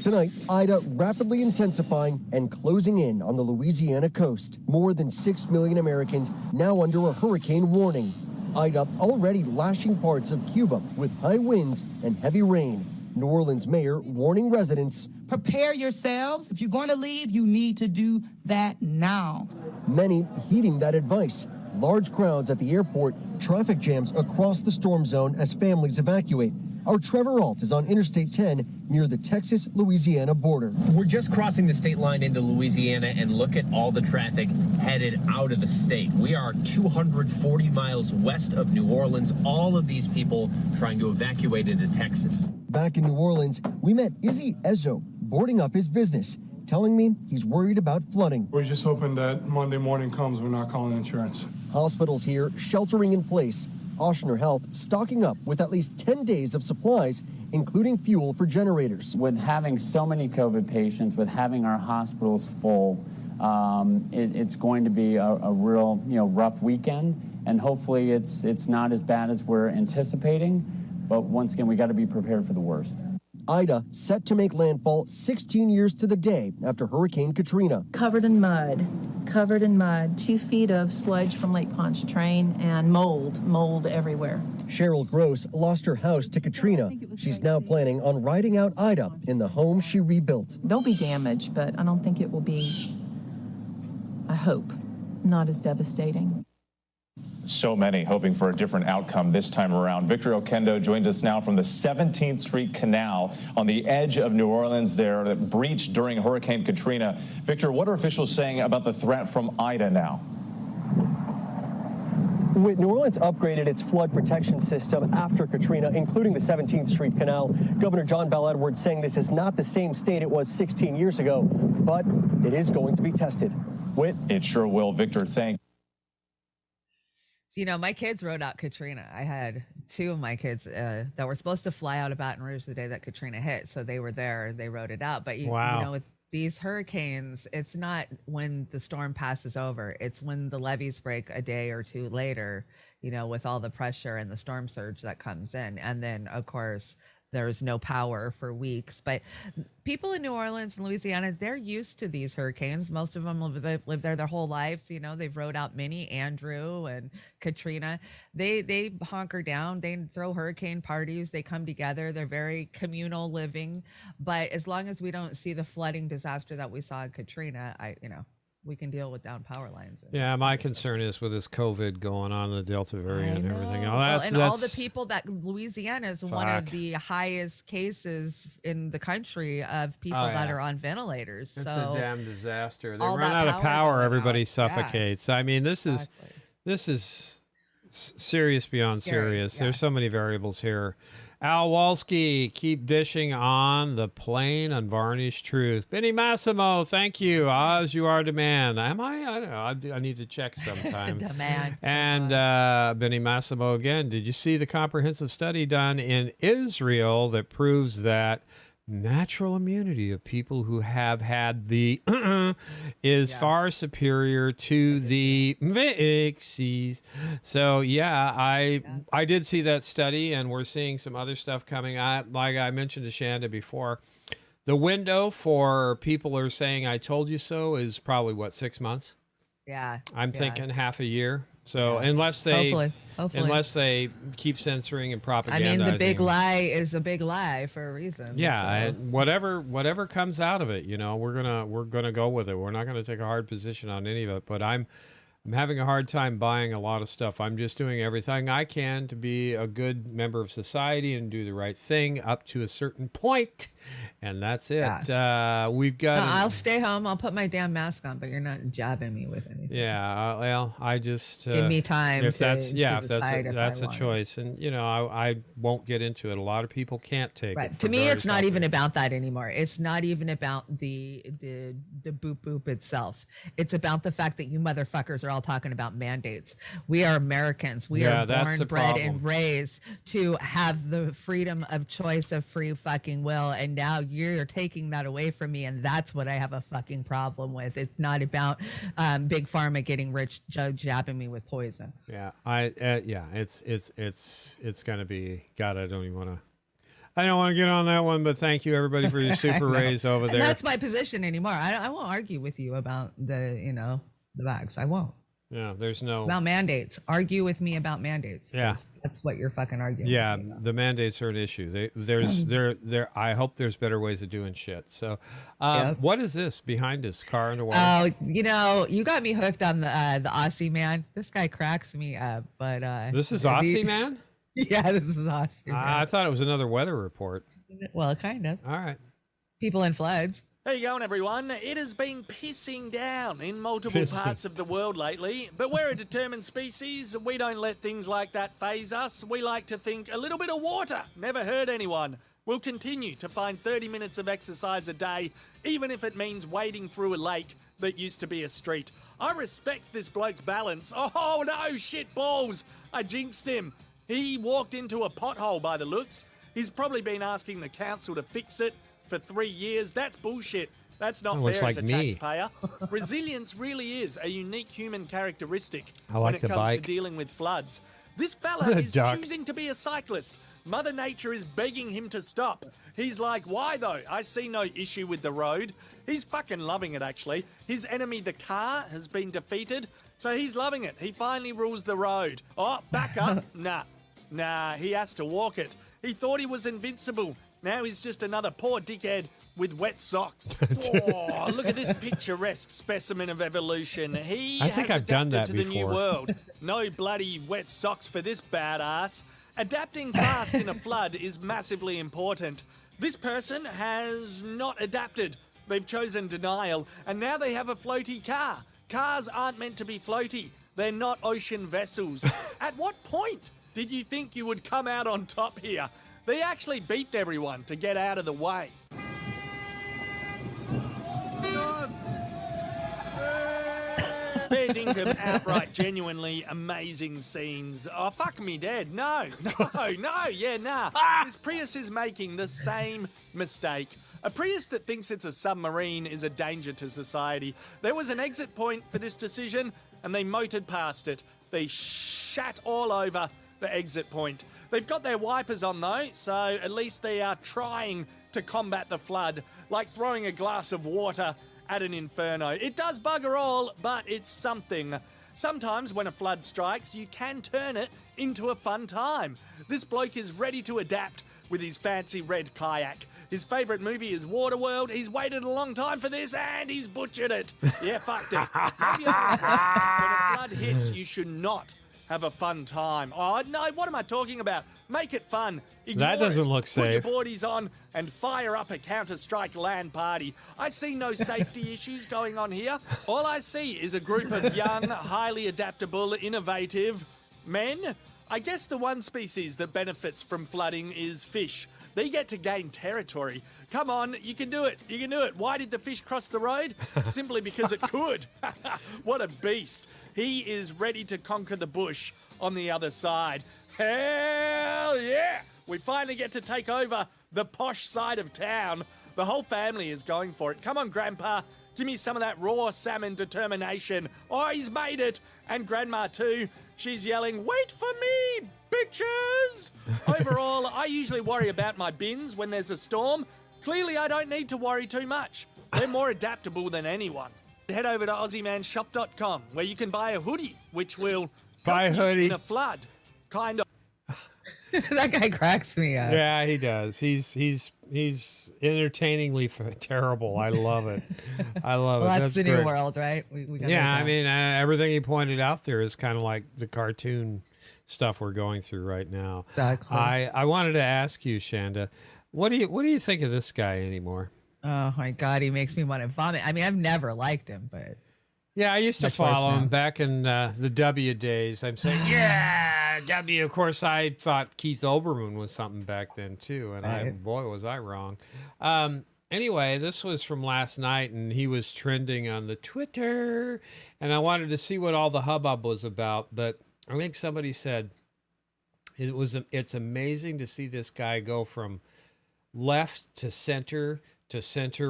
Tonight, Ida rapidly intensifying and closing in on the Louisiana coast. More than 6 million Americans now under a hurricane warning. Ida already lashing parts of Cuba with high winds and heavy rain. New Orleans mayor warning residents, prepare yourselves. If you're going to leave, you need to do that now. Many heeding that advice, large crowds at the airport, traffic jams across the storm zone as families evacuate. Our Trevor Alt is on Interstate 10 near the Texas-Louisiana border. We're just crossing the state line into Louisiana, and look at all the traffic headed out of the state. We are 240 miles west of New Orleans. All of these people trying to evacuate into Texas. Back in New Orleans, we met Izzy Ezzo boarding up his business, telling me he's worried about flooding. We're just hoping that Monday morning comes, we're not calling insurance. Hospitals here sheltering in place. Oshner Health stocking up with at least 10 days of supplies, including fuel for generators. With having so many COVID patients, with having our hospitals full, it's going to be a real rough weekend, and hopefully it's not as bad as we're anticipating. But once again, we got to be prepared for the worst. Ida set to make landfall 16 years to the day after Hurricane Katrina. Covered in mud, 2 feet of sludge from Lake Pontchartrain, and mold everywhere. Cheryl Gross lost her house to Katrina. She's now planning on riding out Ida in the home she rebuilt. There'll be damage, but I don't think it will be, I hope, not as devastating. So many hoping for a different outcome this time around. Victor Oquendo joins us now from the 17th Street Canal on the edge of New Orleans there that breached during Hurricane Katrina. Victor, what are officials saying about the threat from Ida now? New Orleans upgraded its flood protection system after Katrina, including the 17th Street Canal. Governor John Bel Edwards saying this is not the same state it was 16 years ago, but it is going to be tested. Whit? It sure will, Victor. Thank you. You know, my kids rode out Katrina. I had 2 of my kids that were supposed to fly out of Baton Rouge the day that Katrina hit. So they were there. They rode it out. But, you know, it's these hurricanes, it's not when the storm passes over. It's when the levees break a day or 2 later, you know, with all the pressure and the storm surge that comes in. And then, of course, there's no power for weeks. But people in New Orleans and Louisiana, they're used to these hurricanes. Most of them live there their whole lives. You know, they've rode out Minnie, Andrew, and Katrina. They hunker down. They throw hurricane parties. They come together. They're very communal living. But as long as we don't see the flooding disaster that we saw in Katrina, we can deal with down power lines. Yeah, my concern is with this COVID going on, the Delta variant and everything. All the people that Louisiana is one of the highest cases in the country of people that are on ventilators. It's so a damn disaster. They run out of power, everybody suffocates. Yeah. I mean, this is serious beyond serious. There's so many variables here. Al Walski, keep dishing on the plain, unvarnished truth. Benny Massimo, thank you. Oz, you are demand. Am I? I don't know. I need to check sometime. Demand. And Benny Massimo again. Did you see the comprehensive study done in Israel that proves that natural immunity of people who have had the is far superior to the vaccines. So I did see that study, and we're seeing some other stuff coming. Like I mentioned to Chanda before, the window for people who are saying "I told you so" is probably 6 months. Yeah, I'm thinking half a year. So unless they unless they keep censoring and propagandizing. I mean, the big lie is a big lie for a reason. Yeah, so. Whatever comes out of it, we're gonna go with it. We're not gonna take a hard position on any of it. But I'm having a hard time buying a lot of stuff. I'm just doing everything I can to be a good member of society and do the right thing up to a certain point, and that's it. Yeah. We've got. No, I'll stay home. I'll put my damn mask on, but you're not jabbing me with anything. Yeah. Well, I just give me time. If that's a choice, and I won't get into it. A lot of people can't take it. To me, it's not even about that anymore. It's not even about the boop boop itself. It's about the fact that you motherfuckers are all talking about mandates. We are Americans. We are born, bred, and raised to have the freedom of choice of free fucking will. And now you're taking that away from me. And that's what I have a fucking problem with. It's not about big pharma getting rich, jabbing me with poison. Yeah. It's going to be, God, I don't want to get on that one, but thank you everybody for your super raise over there. And that's my position anymore. I won't argue with you about the vax. I won't. Yeah, there's no About mandates. Argue with me about mandates. Yeah. That's what you're fucking arguing. Yeah, the mandates are an issue. I hope there's better ways of doing shit. So, what is this behind us? Car underwater. Oh, you got me hooked on the Aussie man. This guy cracks me up. But this is Aussie man. Yeah, this is Aussie man. I thought it was another weather report. Well, kind of. All right. People in floods. How you going, everyone? It has been pissing down in multiple parts of the world lately, but we're a determined species. We don't let things like that faze us. We like to think a little bit of water never hurt anyone. We'll continue to find 30 minutes of exercise a day, even if it means wading through a lake that used to be a street. I respect this bloke's balance. Oh no, shit balls! I jinxed him. He walked into a pothole by the looks. He's probably been asking the council to fix it for 3 years. That's bullshit. That's not fair as a taxpayer. Resilience really is a unique human characteristic when it comes to dealing with floods. This fella is choosing to be a cyclist. Mother Nature is begging him to stop. He's like, why though? I see no issue with the road. He's fucking loving it, actually. His enemy, the car, has been defeated, so he's loving it. He finally rules the road. Oh, back up. Nah, he has to walk it. He thought he was invincible. Now he's just another poor dickhead with wet socks. Oh, look at this picturesque specimen of evolution. I think I've done that to the new before. world. No bloody wet socks for this badass. Adapting fast in a flood is massively important. This person has not adapted. They've chosen denial, and now they have a floaty car. Cars aren't meant to be floaty. They're not ocean vessels. At what point did you think you would come out on top here? They actually beeped everyone to get out of the way. Fair dinkum, outright, genuinely amazing scenes. Oh, fuck me dead. No. This Prius is making the same mistake. A Prius that thinks it's a submarine is a danger to society. There was an exit point for this decision, and they motored past it. They shat all over the exit point. They've got their wipers on though, so at least they are trying to combat the flood, like throwing a glass of water at an inferno. It does bugger all, but it's something. Sometimes when a flood strikes, you can turn it into a fun time. This bloke is ready to adapt with his fancy red kayak. His favourite movie is Waterworld. He's waited a long time for this and he's butchered it. Yeah, fucked it. Maybe when a flood hits, you should not have a fun time. Oh, no, what am I talking about? Make it fun. Ignore That doesn't look safe. Put your boardies on and fire up a Counter-Strike LAN party. I see no safety issues going on here. All I see is a group of young, highly adaptable, innovative men. I guess the one species that benefits from flooding is fish. They get to gain territory. Come on, you can do it. You can do it. Why did the fish cross the road? Simply because it could. What a beast. He is ready to conquer the bush on the other side. Hell yeah! We finally get to take over the posh side of town. The whole family is going for it. Come on, Grandpa. Give me some of that raw salmon determination. Oh, he's made it. And Grandma too. She's yelling, wait for me, bitches! Overall, I usually worry about my bins when there's a storm. Clearly, I don't need to worry too much. They're more adaptable than anyone. Head over to AussieManShop.com where you can buy a hoodie, which will buy a hoodie in a flood. Kind of. That guy cracks me up. Yeah, he does. He's entertainingly terrible. I love it. I love it. That's the great. new world, right? We gotta yeah, make I mean, everything he pointed out there is kind of like the cartoon stuff we're going through right now. Exactly. I wanted to ask you, Chanda, what do you think of this guy anymore? Oh my God, he makes me want to vomit. I mean, I've never liked him, but yeah, I used to follow him back in the W days. I'm saying, yeah, W. Of course, I thought Keith Olbermann was something back then too, and boy, was I wrong. Anyway, this was from last night, and he was trending on the Twitter, and I wanted to see what all the hubbub was about. But I think somebody said it's amazing to see this guy go from left to center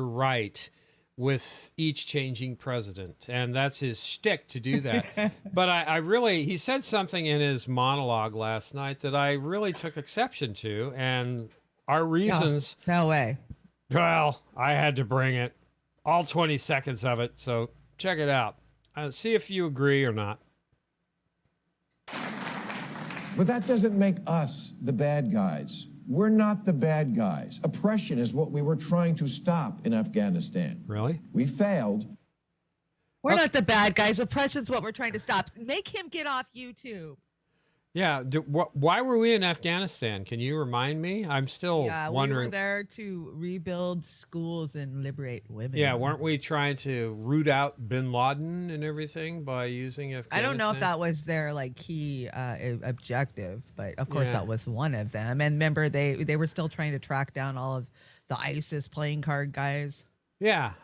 right with each changing president. And that's his shtick to do that. But I really, he said something in his monologue last night that I really took exception to. And our reasons. No way. Well, I had to bring it. All 20 seconds of it. So check it out. See if you agree or not. But that doesn't make us the bad guys. We're not the bad guys. Oppression is what we were trying to stop in Afghanistan. Really? We failed. We're not the bad guys. Oppression's what we're trying to stop. Make him get off YouTube. Yeah. Why were we in Afghanistan? Can you remind me? I'm still wondering. We were there to rebuild schools and liberate women. Yeah, weren't we trying to root out bin Laden and everything by using Afghanistan? I don't know if that was their key objective, but of course that was one of them. And remember, they were still trying to track down all of the ISIS playing card guys. Yeah.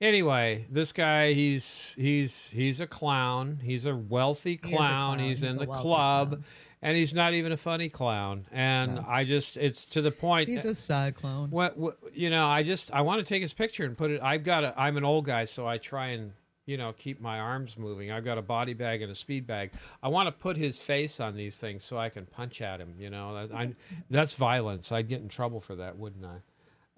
Anyway, this guy, he's a clown. He's a wealthy clown. He's in the club, and he's not even a funny clown. And it's to the point. He's a sad clown. I want to take his picture and put it. I'm an old guy, so I try and keep my arms moving. I've got a body bag and a speed bag. I want to put his face on these things so I can punch at him. That's violence. I'd get in trouble for that, wouldn't I?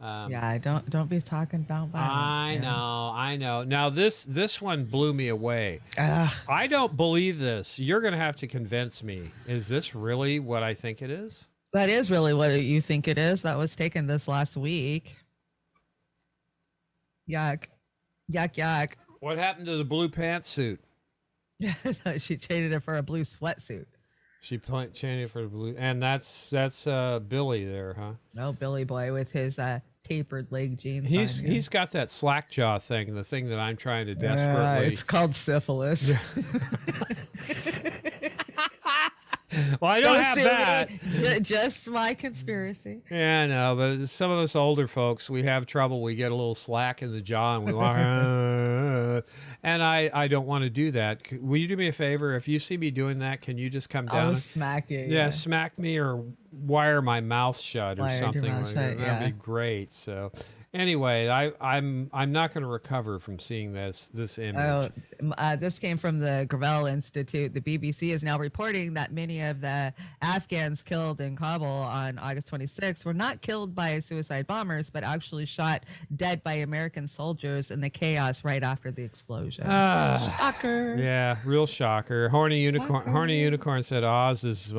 Don't be talking about violence. I know. Now this one blew me away. Ugh. I don't believe this. You're going to have to convince me. Is this really what I think it is? That is really what you think it is. That was taken this last week. Yuck. Yuck, yuck. What happened to the blue pantsuit? She traded it for a blue sweatsuit. She changed it for the blue, and that's Billy there, huh? No, Billy boy with his tapered leg jeans. He's got that slack jaw thing, the thing that I'm trying to desperately. It's called syphilis. Well, I don't have that. Just my conspiracy. Yeah, I know, but some of us older folks, we have trouble. We get a little slack in the jaw, and we want. And I don't want to do that. Will you do me a favor? If you see me doing that, can you just come down? I'll smack you. Yeah, smack me or wire my mouth shut or something like that. That'd be great. So, anyway, I'm not going to recover from seeing this image. This came from the Gravel Institute. The BBC is now reporting that many of the Afghans killed in Kabul on August 26th were not killed by suicide bombers, but actually shot dead by American soldiers in the chaos right after the explosion. Shocker. Yeah, real shocker. Horny Unicorn said Oz is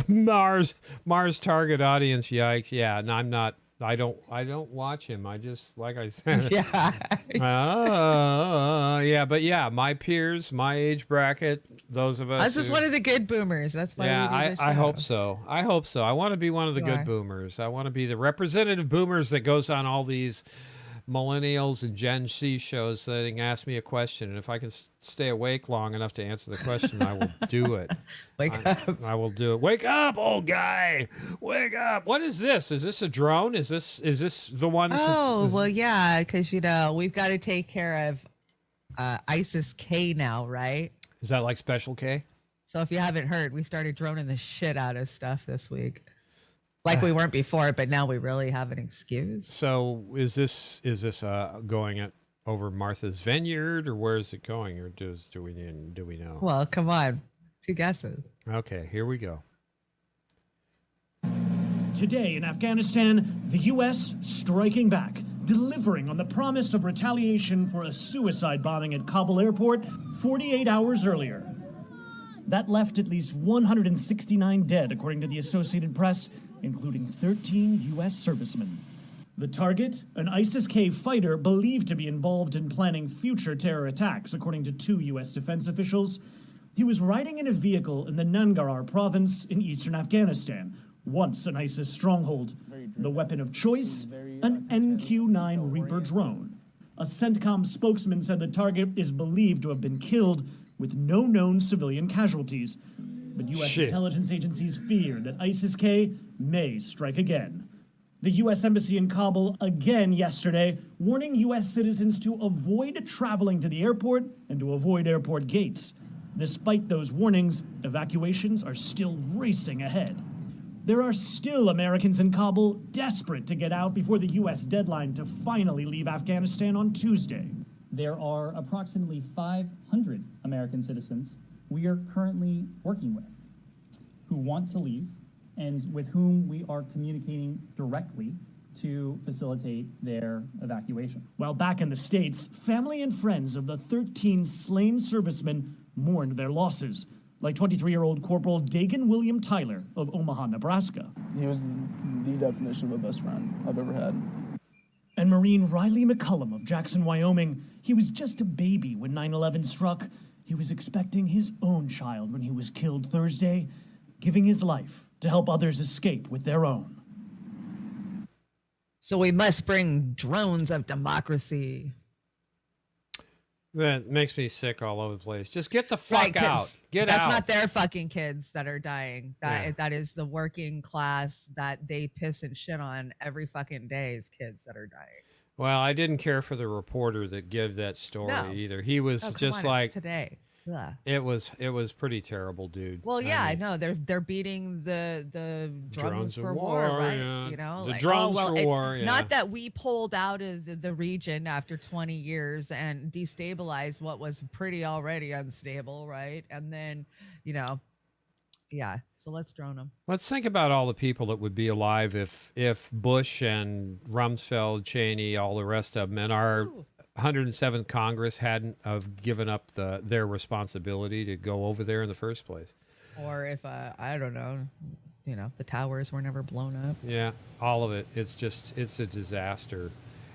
Mars target audience. Yikes. Yeah, and I'm not. I don't watch him. I just, like I said. My peers, my age bracket, those of us. This is one of the good boomers. That's why. Yeah, I hope so. I want to be one of the good boomers. I want to be the representative boomers that goes on all these millennials and Gen Z shows so they can ask me a question, and if I can stay awake long enough to answer the question, I will do it. Wake up. I will do it. Wake up, old guy. Wake up. What is this? Is this a drone? Is this the one? Yeah, because we've got to take care of ISIS K now, right? Is that like Special K? So if you haven't heard, we started droning the shit out of stuff this week. Like we weren't before, but now we really have an excuse. So is this going over Martha's Vineyard, or where is it going, or do we know? Well, come on, 2 guesses. Okay, here we go. Today in Afghanistan, the U.S. striking back, delivering on the promise of retaliation for a suicide bombing at Kabul airport 48 hours earlier. That left at least 169 dead, according to the Associated Press, including 13 U.S. servicemen. The target, an ISIS-K fighter believed to be involved in planning future terror attacks, according to 2 U.S. defense officials. He was riding in a vehicle in the Nangarhar province in eastern Afghanistan, once an ISIS stronghold. The weapon of choice, an NQ-9 Reaper drone. A CENTCOM spokesman said the target is believed to have been killed with no known civilian casualties. But U.S. intelligence agencies fear that ISIS-K may strike again. The U.S. Embassy in Kabul again yesterday, warning U.S. citizens to avoid traveling to the airport and to avoid airport gates. Despite those warnings, evacuations are still racing ahead. There are still Americans in Kabul desperate to get out before the U.S. deadline to finally leave Afghanistan on Tuesday. There are approximately 500 American citizens we are currently working with who want to leave and with whom we are communicating directly to facilitate their evacuation. While back in the States, family and friends of the 13 slain servicemen mourned their losses. like 23-year-old Corporal Dagan William Tyler of Omaha, Nebraska. He was the definition of a best friend I've ever had. And Marine Riley McCullum of Jackson, Wyoming. He was just a baby when 9/11 struck. He was expecting his own child when he was killed Thursday, giving his life to help others escape with their own. So we must bring drones of democracy. That makes me sick all over the place. Just get the fuck out. Get that's out. That's not their fucking kids that are dying. That is the working class that they piss and shit on every fucking day is kids that are dying. Well, I didn't care for the reporter that gave that story either. He was just like today. Ugh. It was pretty terrible, dude. Well, yeah, I know they're beating the drones for war, right? Yeah. You know, the like, drones for war. Yeah. Not that we pulled out of the region after 20 years and destabilized what was pretty already unstable, right? And then, yeah. So let's drone them. Let's think about all the people that would be alive if Bush and Rumsfeld, Cheney, all the rest of them, and our 107th Congress hadn't have given up their responsibility to go over there in the first place. Or if I don't know, the towers were never blown up. Yeah, all of it. It's a disaster.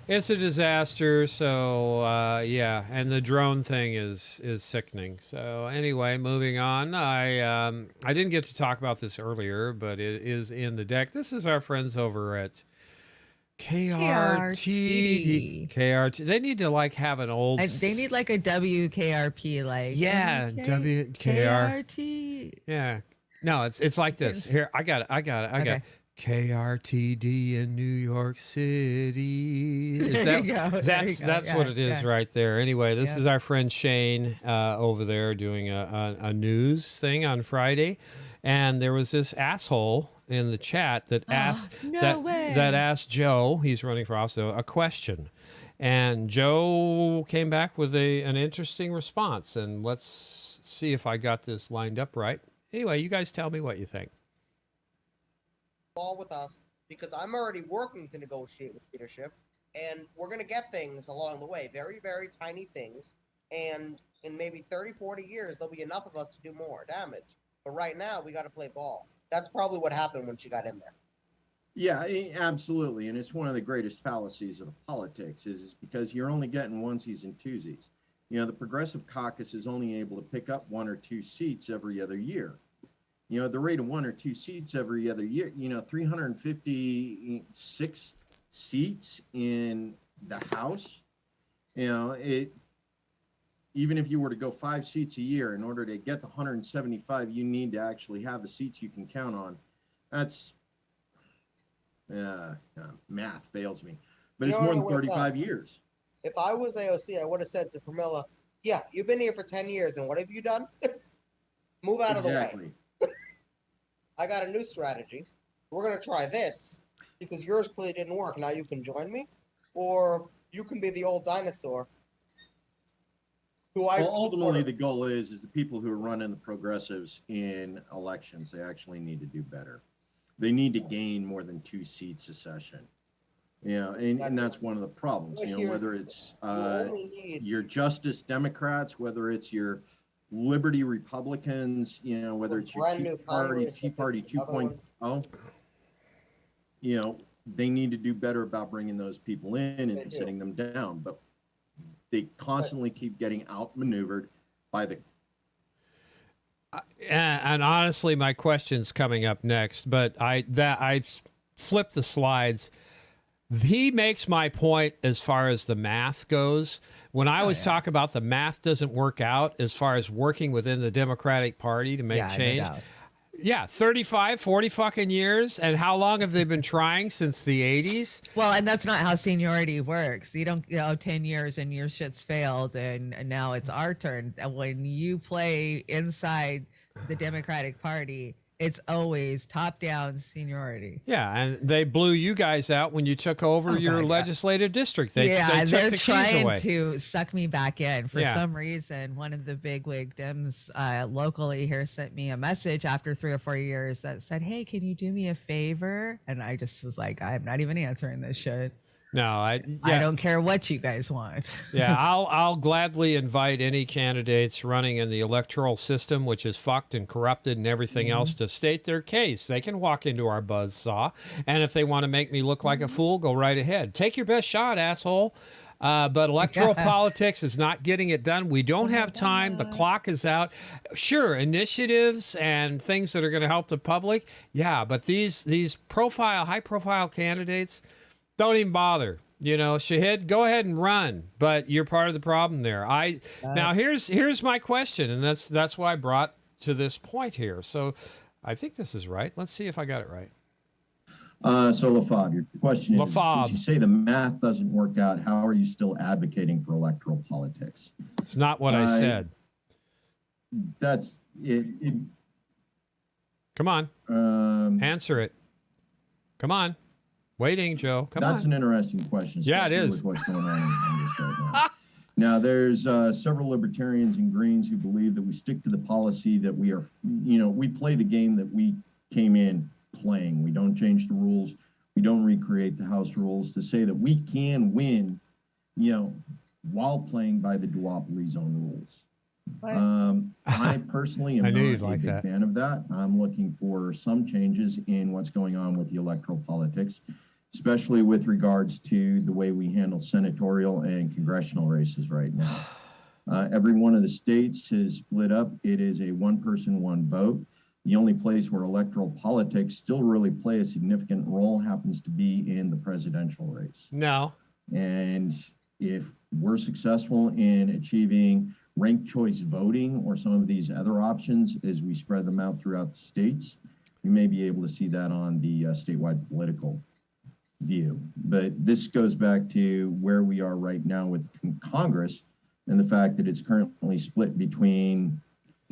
It's a disaster. So yeah, and the drone thing is sickening. So anyway, moving on. I didn't get to talk about this earlier, but it is in the deck. This is our friends over at KRTD. KRT. They need to have an old. They need a WKRP WKRT. Yeah. No, it's like this. Here, I got it. KRTD in New York City. That's what it is right there. Anyway, this is our friend Shane over there doing a news thing on Friday, and there was this asshole in the chat that asked that asked Joe, he's running for office, a question, and Joe came back with an interesting response, and let's see if I got this lined up right. Anyway, you guys tell me what you think. All with us, because I'm already working to negotiate with leadership, and we're going to get things along the way, very, very tiny things, and in maybe 30, 40 years, there'll be enough of us to do more damage. But right now, we got to play ball. That's probably what happened when she got in there. Yeah, absolutely. And it's one of the greatest fallacies of the politics is because you're only getting onesies and twosies. The Progressive Caucus is only able to pick up 1 or 2 seats every other year. At the rate of 1 or 2 seats every other year, 356 seats in the House, even if you were to go 5 seats a year, in order to get the 175, you need to actually have the seats you can count on. That's math fails me, but it's more than 35 years. If I was AOC, I would have said to Pramila, yeah, you've been here for 10 years, and what have you done? Move out of the way. I got a new strategy. We're going to try this because yours clearly didn't work. Now you can join me, or you can be the old dinosaur. Ultimately, the goal is the people who are running the progressives in elections, they actually need to do better. They need to gain more than 2 seats a session. And that's one of the problems, whether it's your Justice Democrats, whether it's your Liberty Republicans, whether it's your Tea Party 2.0, they need to do better about bringing those people in and sitting them down. But they constantly keep getting outmaneuvered by the. And honestly, my question's coming up next, but I flipped the slides. He makes my point as far as the math goes. When I always talk about the math doesn't work out as far as working within the Democratic Party to make change. No, yeah, 35, 40 fucking years. And how long have they been trying? Since the 80s? Well, and that's not how seniority works. You don't, 10 years and your shit's failed and now it's our turn. And when you play inside the Democratic Party, it's always top-down seniority. Yeah, and they blew you guys out when you took over your legislative district. They they're took the trying keys away. to suck me back in. For some reason, one of the bigwig Dems locally here sent me a message after 3 or 4 years that said, hey, can you do me a favor? And I just was like, I'm not even answering this shit. No, I don't care what you guys want. Yeah, I'll gladly invite any candidates running in the electoral system, which is fucked and corrupted and everything else, to state their case. They can walk into our buzzsaw, and if they want to make me look like a fool, go right ahead. Take your best shot, asshole. But electoral politics is not getting it done. We don't have time. The clock is out. Sure, initiatives and things that are going to help the public. Yeah, but these high-profile candidates, don't even bother. You know, Shahid, go ahead and run, but you're part of the problem there. Now here's my question, and that's why I brought to this point here. So I think this is right. Let's see if I got it right. So LaFave, your question is, LaFave. since you say the math doesn't work out, how are you still advocating for electoral politics? It's not what I said. That's it. Come on. Answer it. Come on. Waiting, Joe. Come on. That's an interesting question. Yeah, it is. With what's going on in this right now. Now, there's several libertarians and Greens who believe that we stick to the policy that we are, we play the game that we came in playing. We don't change the rules. We don't recreate the house rules to say that we can win, while playing by the duopoly zone rules. I personally am not a big fan of that. I'm looking for some changes in what's going on with the electoral politics, especially with regards to the way we handle senatorial and congressional races right now. Every one of the states is split up. It is a one person, one vote. The only place where electoral politics still really play a significant role happens to be in the presidential race. No. And if we're successful in achieving ranked choice voting or some of these other options as we spread them out throughout the states, we may be able to see that on the statewide political view. But this goes back to where we are right now with Congress and the fact that it's currently split between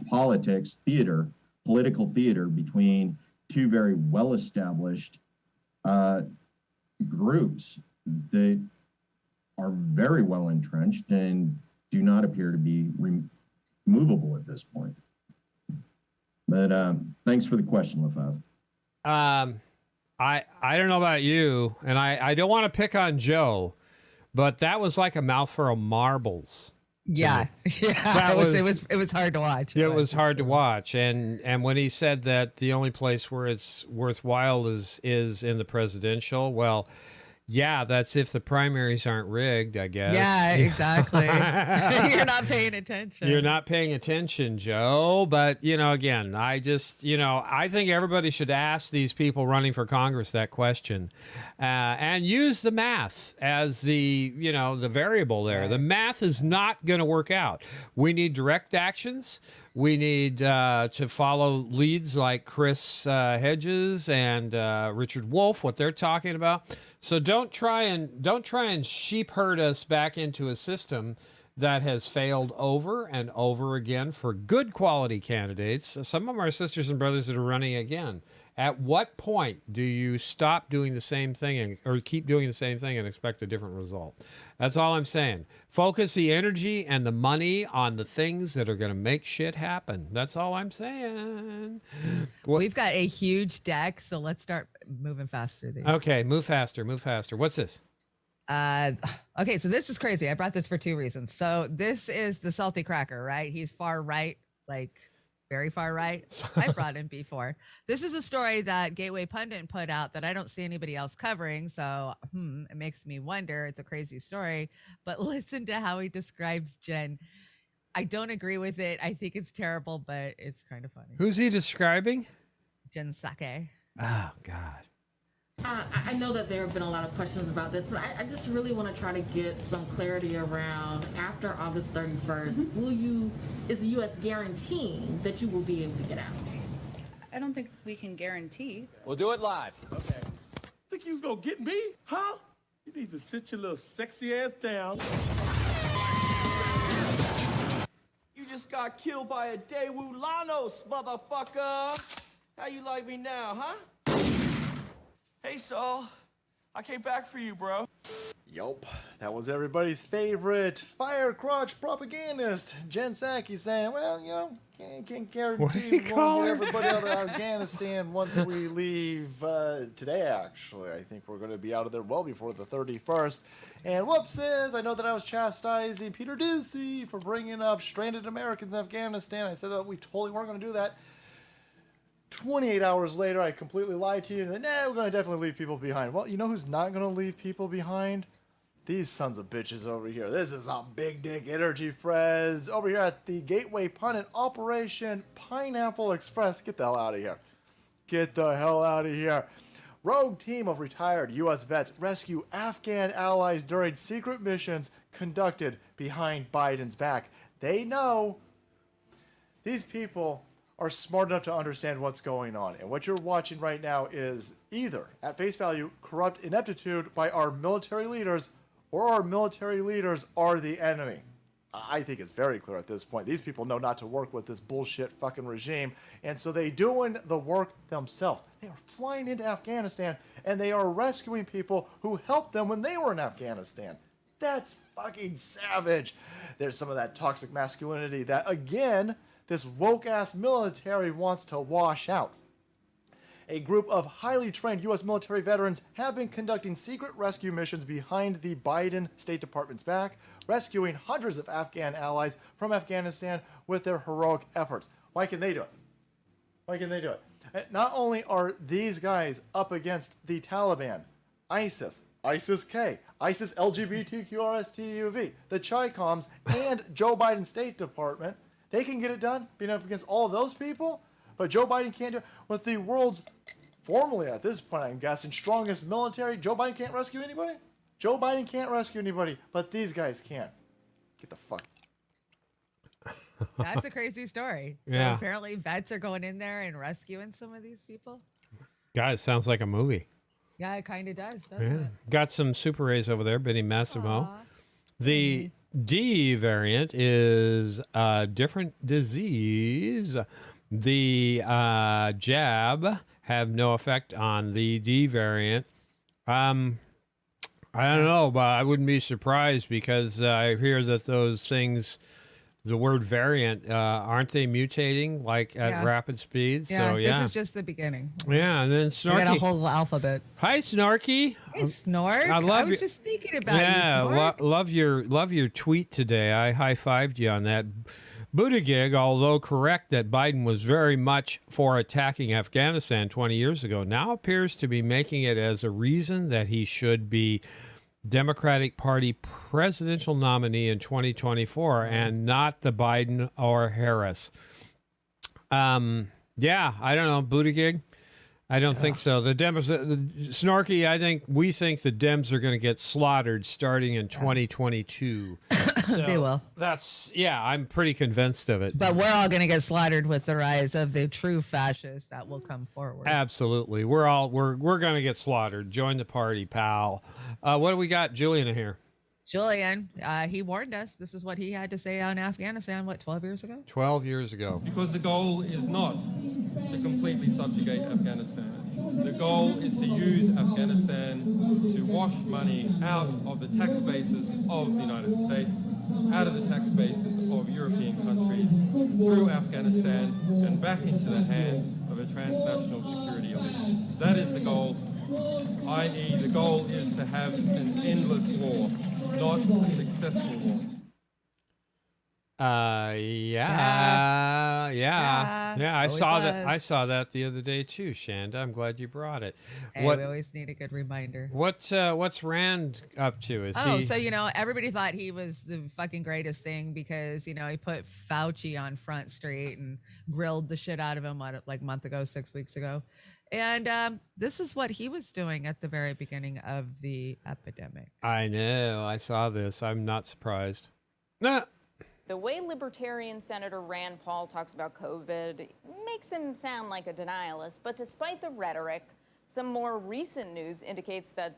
political theater between two very well-established groups that are very well entrenched and do not appear to be removable at this point. But thanks for the question, LaFave. I don't know about you, and I don't want to pick on Joe, but that was like a mouthful of marbles. Yeah, it was hard to watch. It was hard to watch, and when he said that the only place where it's worthwhile is in the presidential, well, yeah, that's if the primaries aren't rigged, I guess. Yeah, exactly. You're not paying attention. You're not paying attention, Joe. But, again, I think everybody should ask these people running for Congress that question and use the math as the variable there. Right. The math is not going to work out. We need direct actions. We need to follow leads like Chris Hedges and Richard Wolf, what they're talking about. So don't try and sheep herd us back into a system that has failed over and over again for good quality candidates. Some of our sisters and brothers that are running again. At what point do you stop doing the same thing or keep doing the same thing and expect a different result? That's all I'm saying. Focus the energy and the money on the things that are going to make shit happen. That's all I'm saying. We've got a huge deck, so let's start moving fast through these. Okay, move faster. What's this? Okay, so this is crazy. I brought this for two reasons. So this is the salty cracker, right? He's far right, like very far right. I brought him before. This is a story that Gateway Pundit put out that I don't see anybody else covering. So it makes me wonder. It's a crazy story, but listen to how he describes Jen. I don't agree with it. I think it's terrible, but it's kind of funny. Who's he describing? Jen Psaki. Oh, God. I know that there have been a lot of questions about this, but I just really want to try to get some clarity around after August 31st. Is the U.S. guaranteeing that you will be able to get out? I don't think we can guarantee. We'll do it live. Okay. Think you was gonna get me? Huh? You need to sit your little sexy ass down. You just got killed by a Daewoo Lanos, motherfucker. How you like me now, huh? Hey, Saul. I came back for you, bro. Yup, that was everybody's favorite fire crotch propagandist, Jen Psaki, saying, well, you know, can't guarantee we're going to get everybody out of Afghanistan once we leave today, actually. I think we're going to be out of there well before the 31st. And whoopses, I know that I was chastising Peter Doocy for bringing up stranded Americans in Afghanistan. I said that we totally weren't going to do that. 28 hours later, I completely lied to you. And then, we're going to definitely leave people behind. Well, you know who's not going to leave people behind? These sons of bitches over here. This is on Big Dick Energy Freds over here at the Gateway Pundit Operation Pineapple Express. Get the hell out of here. Get the hell out of here. Rogue team of retired U.S. vets rescue Afghan allies during secret missions conducted behind Biden's back. They know these people are smart enough to understand what's going on. And what you're watching right now is either, at face value, corrupt ineptitude by our military leaders, or our military leaders are the enemy. I think it's very clear at this point. These people know not to work with this bullshit fucking regime, and so they doing the work themselves. They are flying into Afghanistan, and they are rescuing people who helped them when they were in Afghanistan. That's fucking savage. There's some of that toxic masculinity that, again, this woke-ass military wants to wash out. A group of highly trained U.S. military veterans have been conducting secret rescue missions behind the Biden State Department's back, rescuing hundreds of Afghan allies from Afghanistan with their heroic efforts. Why can they do it? Why can they do it? Not only are these guys up against the Taliban, ISIS, ISIS-K, ISIS LGBTQRSTUV, the Chi-Coms, and Joe Biden's State Department, they can get it done, being up against all of those people, but Joe Biden can't do it. With the world's, formerly at this point, I'm guessing, strongest military, Joe Biden can't rescue anybody? Joe Biden can't rescue anybody, but these guys can. Get the fuck. That's a crazy story. Yeah. So apparently vets are going in there and rescuing some of these people. God, it sounds like a movie. Yeah, it kind of does, doesn't it? Got some Super A's over there, Benny Massimo. The D variant is a different disease. The jab have no effect on the D variant. I don't know, but I wouldn't be surprised because I hear that those things, the word variant, aren't they mutating like at rapid speeds? Yeah, So, this is just the beginning. Yeah, and then Snarky. We got a whole alphabet. Hi, Snarky. Hey, Snork. I was just thinking about you, Snork. love your tweet today. I high-fived you on that. Buttigieg, although correct that Biden was very much for attacking Afghanistan 20 years ago, now appears to be making it as a reason that he should be Democratic Party presidential nominee in 2024 and not the Biden or Harris. Yeah, I don't know, Buttigieg. I don't think so. The Dems, Snarky, we think the Dems are going to get slaughtered starting in 2022. So they will. I'm pretty convinced of it. But we're all going to get slaughtered with the rise of the true fascists that will come forward. Absolutely. We're going to get slaughtered. Join the party, pal. What do we got? Julian here. Julian, he warned us. This is what he had to say on Afghanistan, 12 years ago? 12 years ago. Because the goal is not to completely subjugate Afghanistan. The goal is to use Afghanistan to wash money out of the tax bases of the United States, out of the tax bases of European countries, through Afghanistan and back into the hands of a transnational security elite. That is the goal, i.e. the goal is to have an endless war, not a successful war. I saw that. I saw that the other day too, Shanda. I'm glad you brought it. Hey, we always need a good reminder. What's Rand up to? So everybody thought he was the fucking greatest thing because he put Fauci on Front Street and grilled the shit out of him like a month ago, 6 weeks ago. And this is what he was doing at the very beginning of the epidemic. I know. I saw this. I'm not surprised. Nah. The way Libertarian Senator Rand Paul talks about COVID makes him sound like a denialist, but despite the rhetoric, some more recent news indicates that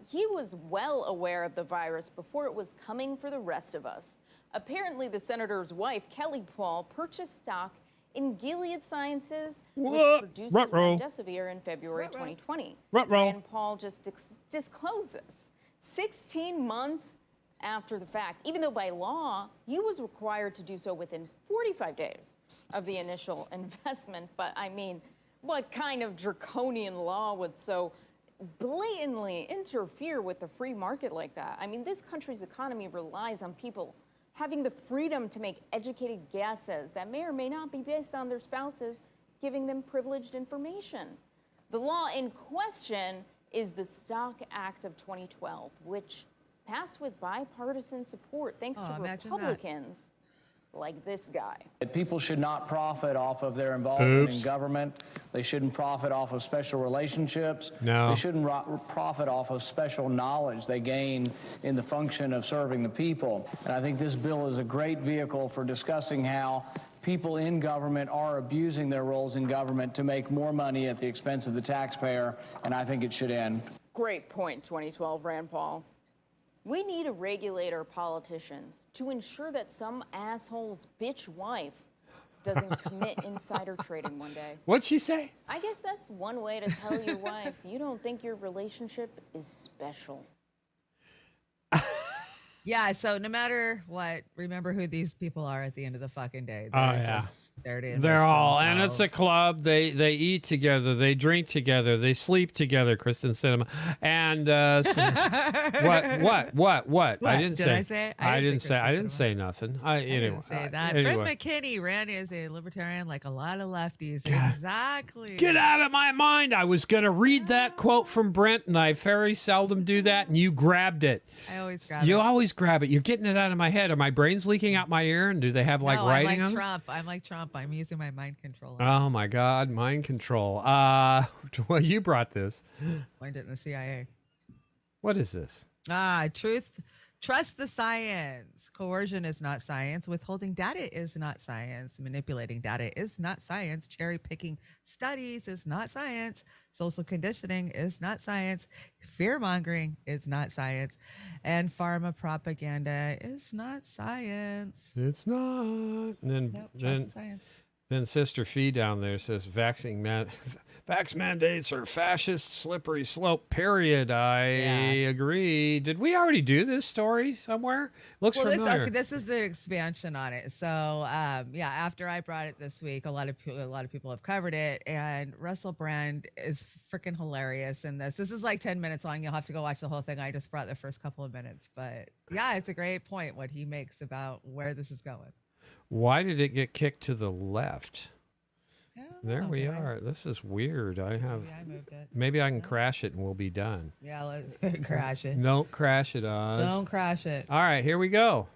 he was well aware of the virus before it was coming for the rest of us. Apparently, the senator's wife, Kelly Paul, purchased stock in Gilead Sciences, which produces remdesivir in February 2020. Rand Paul just disclosed this, 16 months after the fact, even though by law, he was required to do so within 45 days of the initial investment. But I mean, what kind of draconian law would so blatantly interfere with the free market like that? I mean, this country's economy relies on people having the freedom to make educated guesses that may or may not be based on their spouses giving them privileged information. The law in question is the Stock Act of 2012, which passed with bipartisan support thanks to Republicans like this guy. People should not profit off of their involvement in government. They shouldn't profit off of special relationships. No. They shouldn't profit off of special knowledge they gain in the function of serving the people. And I think this bill is a great vehicle for discussing how people in government are abusing their roles in government to make more money at the expense of the taxpayer, and I think it should end. Great point, 2012, Rand Paul. We need to regulate our politicians to ensure that some asshole's bitch wife doesn't commit insider trading one day. What'd she say? I guess that's one way to tell your wife you don't think your relationship is special. Yeah, so no matter what, remember who these people are at the end of the fucking day. They're all, and it's a club. They eat together, they drink together, they sleep together. Kristen Cinema, and what? I didn't say. I didn't say nothing. Anyway, didn't say that. Anyway. Fred McKinney ran as a libertarian like a lot of lefties. Exactly. Get out of my mind. I was going to read that quote from Brent, and I very seldom do that, and you grabbed it. I always grab it. You always grab it. You're getting it out of my head. Are my brains leaking out my ear, and do they have like writing on Trump. I'm like Trump. I'm using my mind control. Oh, my God. Mind control. Well, you brought this. Learned it in the CIA. What is this? Trust the science. Coercion is not science. Withholding data is not science. Manipulating data is not science. Cherry picking studies is not science. Social conditioning is not science. Fear mongering is not science. And pharma propaganda is not science. It's not. And then Sister Fee down there says vax mandates are fascist, slippery slope, period. I agree. Did we already do this story somewhere? Looks familiar. This is an expansion on it. So, after I brought it this week, a lot of people have covered it, and Russell Brand is freaking hilarious in this. This is like 10 minutes long. You'll have to go watch the whole thing. I just brought the first couple of minutes. But, yeah, it's a great point what he makes about where this is going. Why did it get kicked to the left? There we are. This is weird. Maybe I moved it. Maybe I can crash it and we'll be done. Yeah, let's crash it. Don't crash it, Oz. Don't crash it. All right, here we go.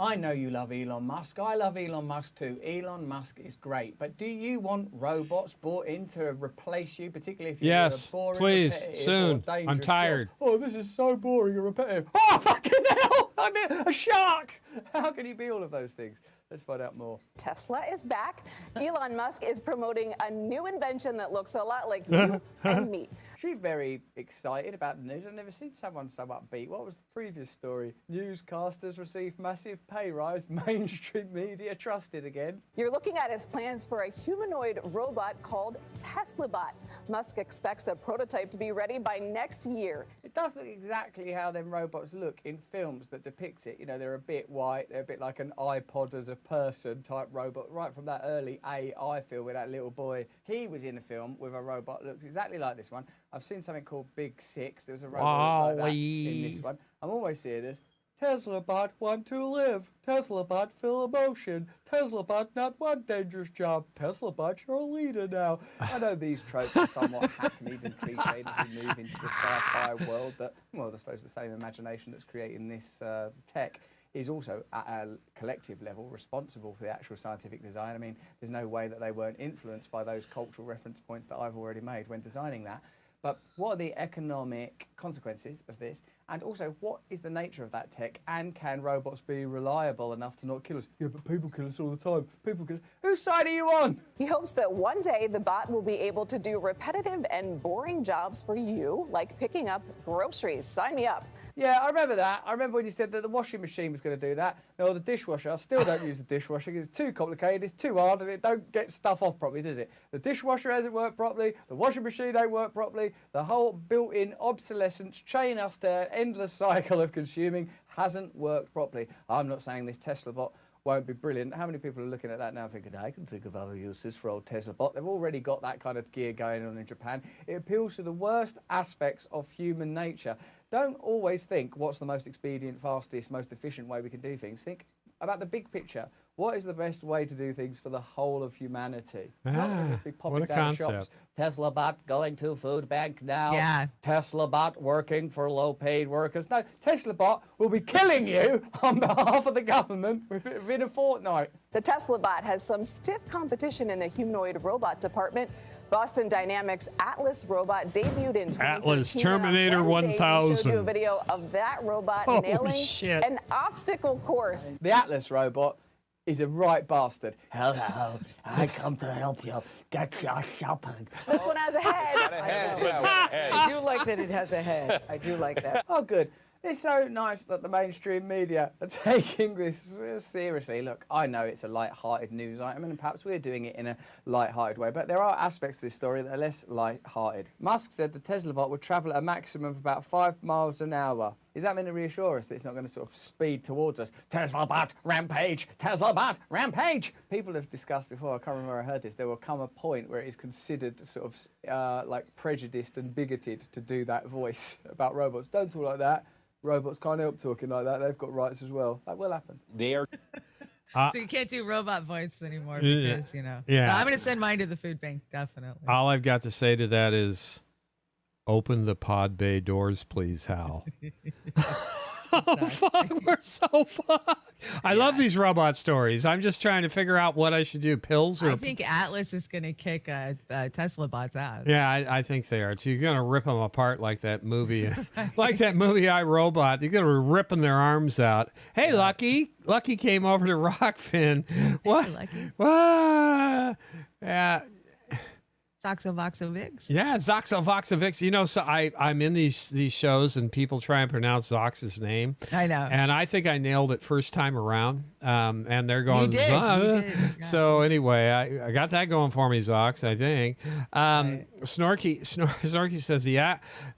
I know you love Elon Musk. I love Elon Musk too. Elon Musk is great. But do you want robots brought in to replace you, particularly if you're a boring, please, repetitive, soon. or dangerous I'm tired. job? Oh, this is so boring and repetitive. Oh, fucking hell! I'm a shark! How can you be all of those things? Let's find out more. Tesla is back. Elon Musk is promoting a new invention that looks a lot like you and me. She's very excited about the news. I've never seen someone so upbeat. What was the previous story? Newscasters receive massive pay rise. Mainstream media trusted again. You're looking at his plans for a humanoid robot called TeslaBot. Musk expects a prototype to be ready by next year. It does look exactly how them robots look in films that depicts it. You know, they're a bit white. They're a bit like an iPod as a person type robot. Right from that early AI film with that little boy. He was in a film with a robot that looks exactly like this one. I've seen something called Big Six. There was a robot like that in this one. I'm always seeing this. TeslaBot want to live. TeslaBot feel emotion. TeslaBot not one dangerous job. TeslaBot you're a leader now. I know these tropes are somewhat hackneyed and cliched as we move into the sci-fi world that, well, I suppose the same imagination that's creating this tech is also at a collective level responsible for the actual scientific design. I mean, there's no way that they weren't influenced by those cultural reference points that I've already made when designing that. But what are the economic consequences of this? And also, what is the nature of that tech? And can robots be reliable enough to not kill us? Yeah, but people kill us all the time. People kill us. Whose side are you on? He hopes that one day the bot will be able to do repetitive and boring jobs for you, like picking up groceries. Sign me up. Yeah, I remember that. I remember when you said that the washing machine was going to do that. No, the dishwasher. I still don't use the dishwasher because it's too complicated, it's too hard, and it don't get stuff off properly, does it? The dishwasher hasn't worked properly, the washing machine don't work properly, the whole built-in obsolescence, chain us to an endless cycle of consuming hasn't worked properly. I'm not saying this Tesla bot won't be brilliant. How many people are looking at that now thinking, I can think of other uses for old Tesla bot? They've already got that kind of gear going on in Japan. It appeals to the worst aspects of human nature. Don't always think what's the most expedient, fastest, most efficient way we can do things. Think about the big picture. What is the best way to do things for the whole of humanity? Not to just be popping what a down concept. shops. Tesla bot going to food bank now. Yeah. Tesla bot working for low-paid workers. No, Tesla bot will be killing you on behalf of the government within a fortnight. The Tesla bot has some stiff competition in the humanoid robot department. Boston Dynamics Atlas robot debuted in 2013. Atlas and Terminator on Wednesday, we 1000. showed you a video of that robot Holy nailing shit. an obstacle course. The Atlas robot is a right bastard. Hello, I come to help you get your shopping. This one has a head. I do like that it has a head. I do like that. Oh, good. It's so nice that the mainstream media are taking this seriously. Look, I know it's a light-hearted news item, and perhaps we're doing it in a light-hearted way, but there are aspects to this story that are less light-hearted. Musk said the Tesla bot would travel at a maximum of about 5 miles an hour. Is that meant to reassure us that it's not going to sort of speed towards us? Tesla bot, rampage! Tesla bot, rampage! People have discussed before, I can't remember where I heard this, there will come a point where it is considered sort of like prejudiced and bigoted to do that voice about robots. Don't talk like that. Robots can't help talking like that. They've got rights as well. That will happen. So you can't do robot voice anymore Yeah. because, you know. Yeah. So I'm going to send mine to the food bank, definitely. All I've got to say to that is, open the pod bay doors, please, Hal. Oh, fuck, we're so fucked. I love these robot stories. I'm just trying to figure out what I should do. Pills or... I think Atlas is going to kick Tesla bot's ass. Yeah, I think they are too. You're gonna rip them apart like that movie, like that movie I, Robot. You're gonna rip them their arms out. Hey, Lucky came over to Rockfin. What? Hey, Lucky. What? Yeah. Zoxovoxovix. Yeah, Zoxovoxovix. You know, so I'm in these shows and people try and pronounce Zox's name. I know. And I think I nailed it first time around. And they're going, You did. Yeah. So anyway, I got that going for me, Zox, I think. Snorky says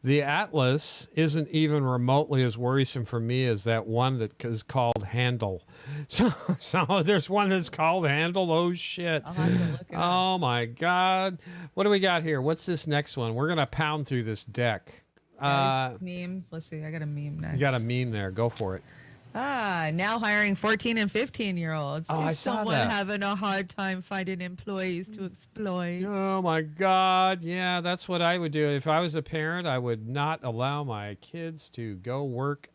the Atlas isn't even remotely as worrisome for me as that one that is called Handle. So there's one that's called Handle. Oh shit. I'll have to look it up. Oh my God. What do we got here? What's this next one? We're gonna pound through this deck. Memes. Let's see. I got a meme next. You got a meme there. Go for it. Now hiring 14 and 15-year-olds. Oh, I Is saw someone that. having a hard time finding employees to exploit? Oh my God. Yeah, that's what I would do. If I was a parent, I would not allow my kids to go work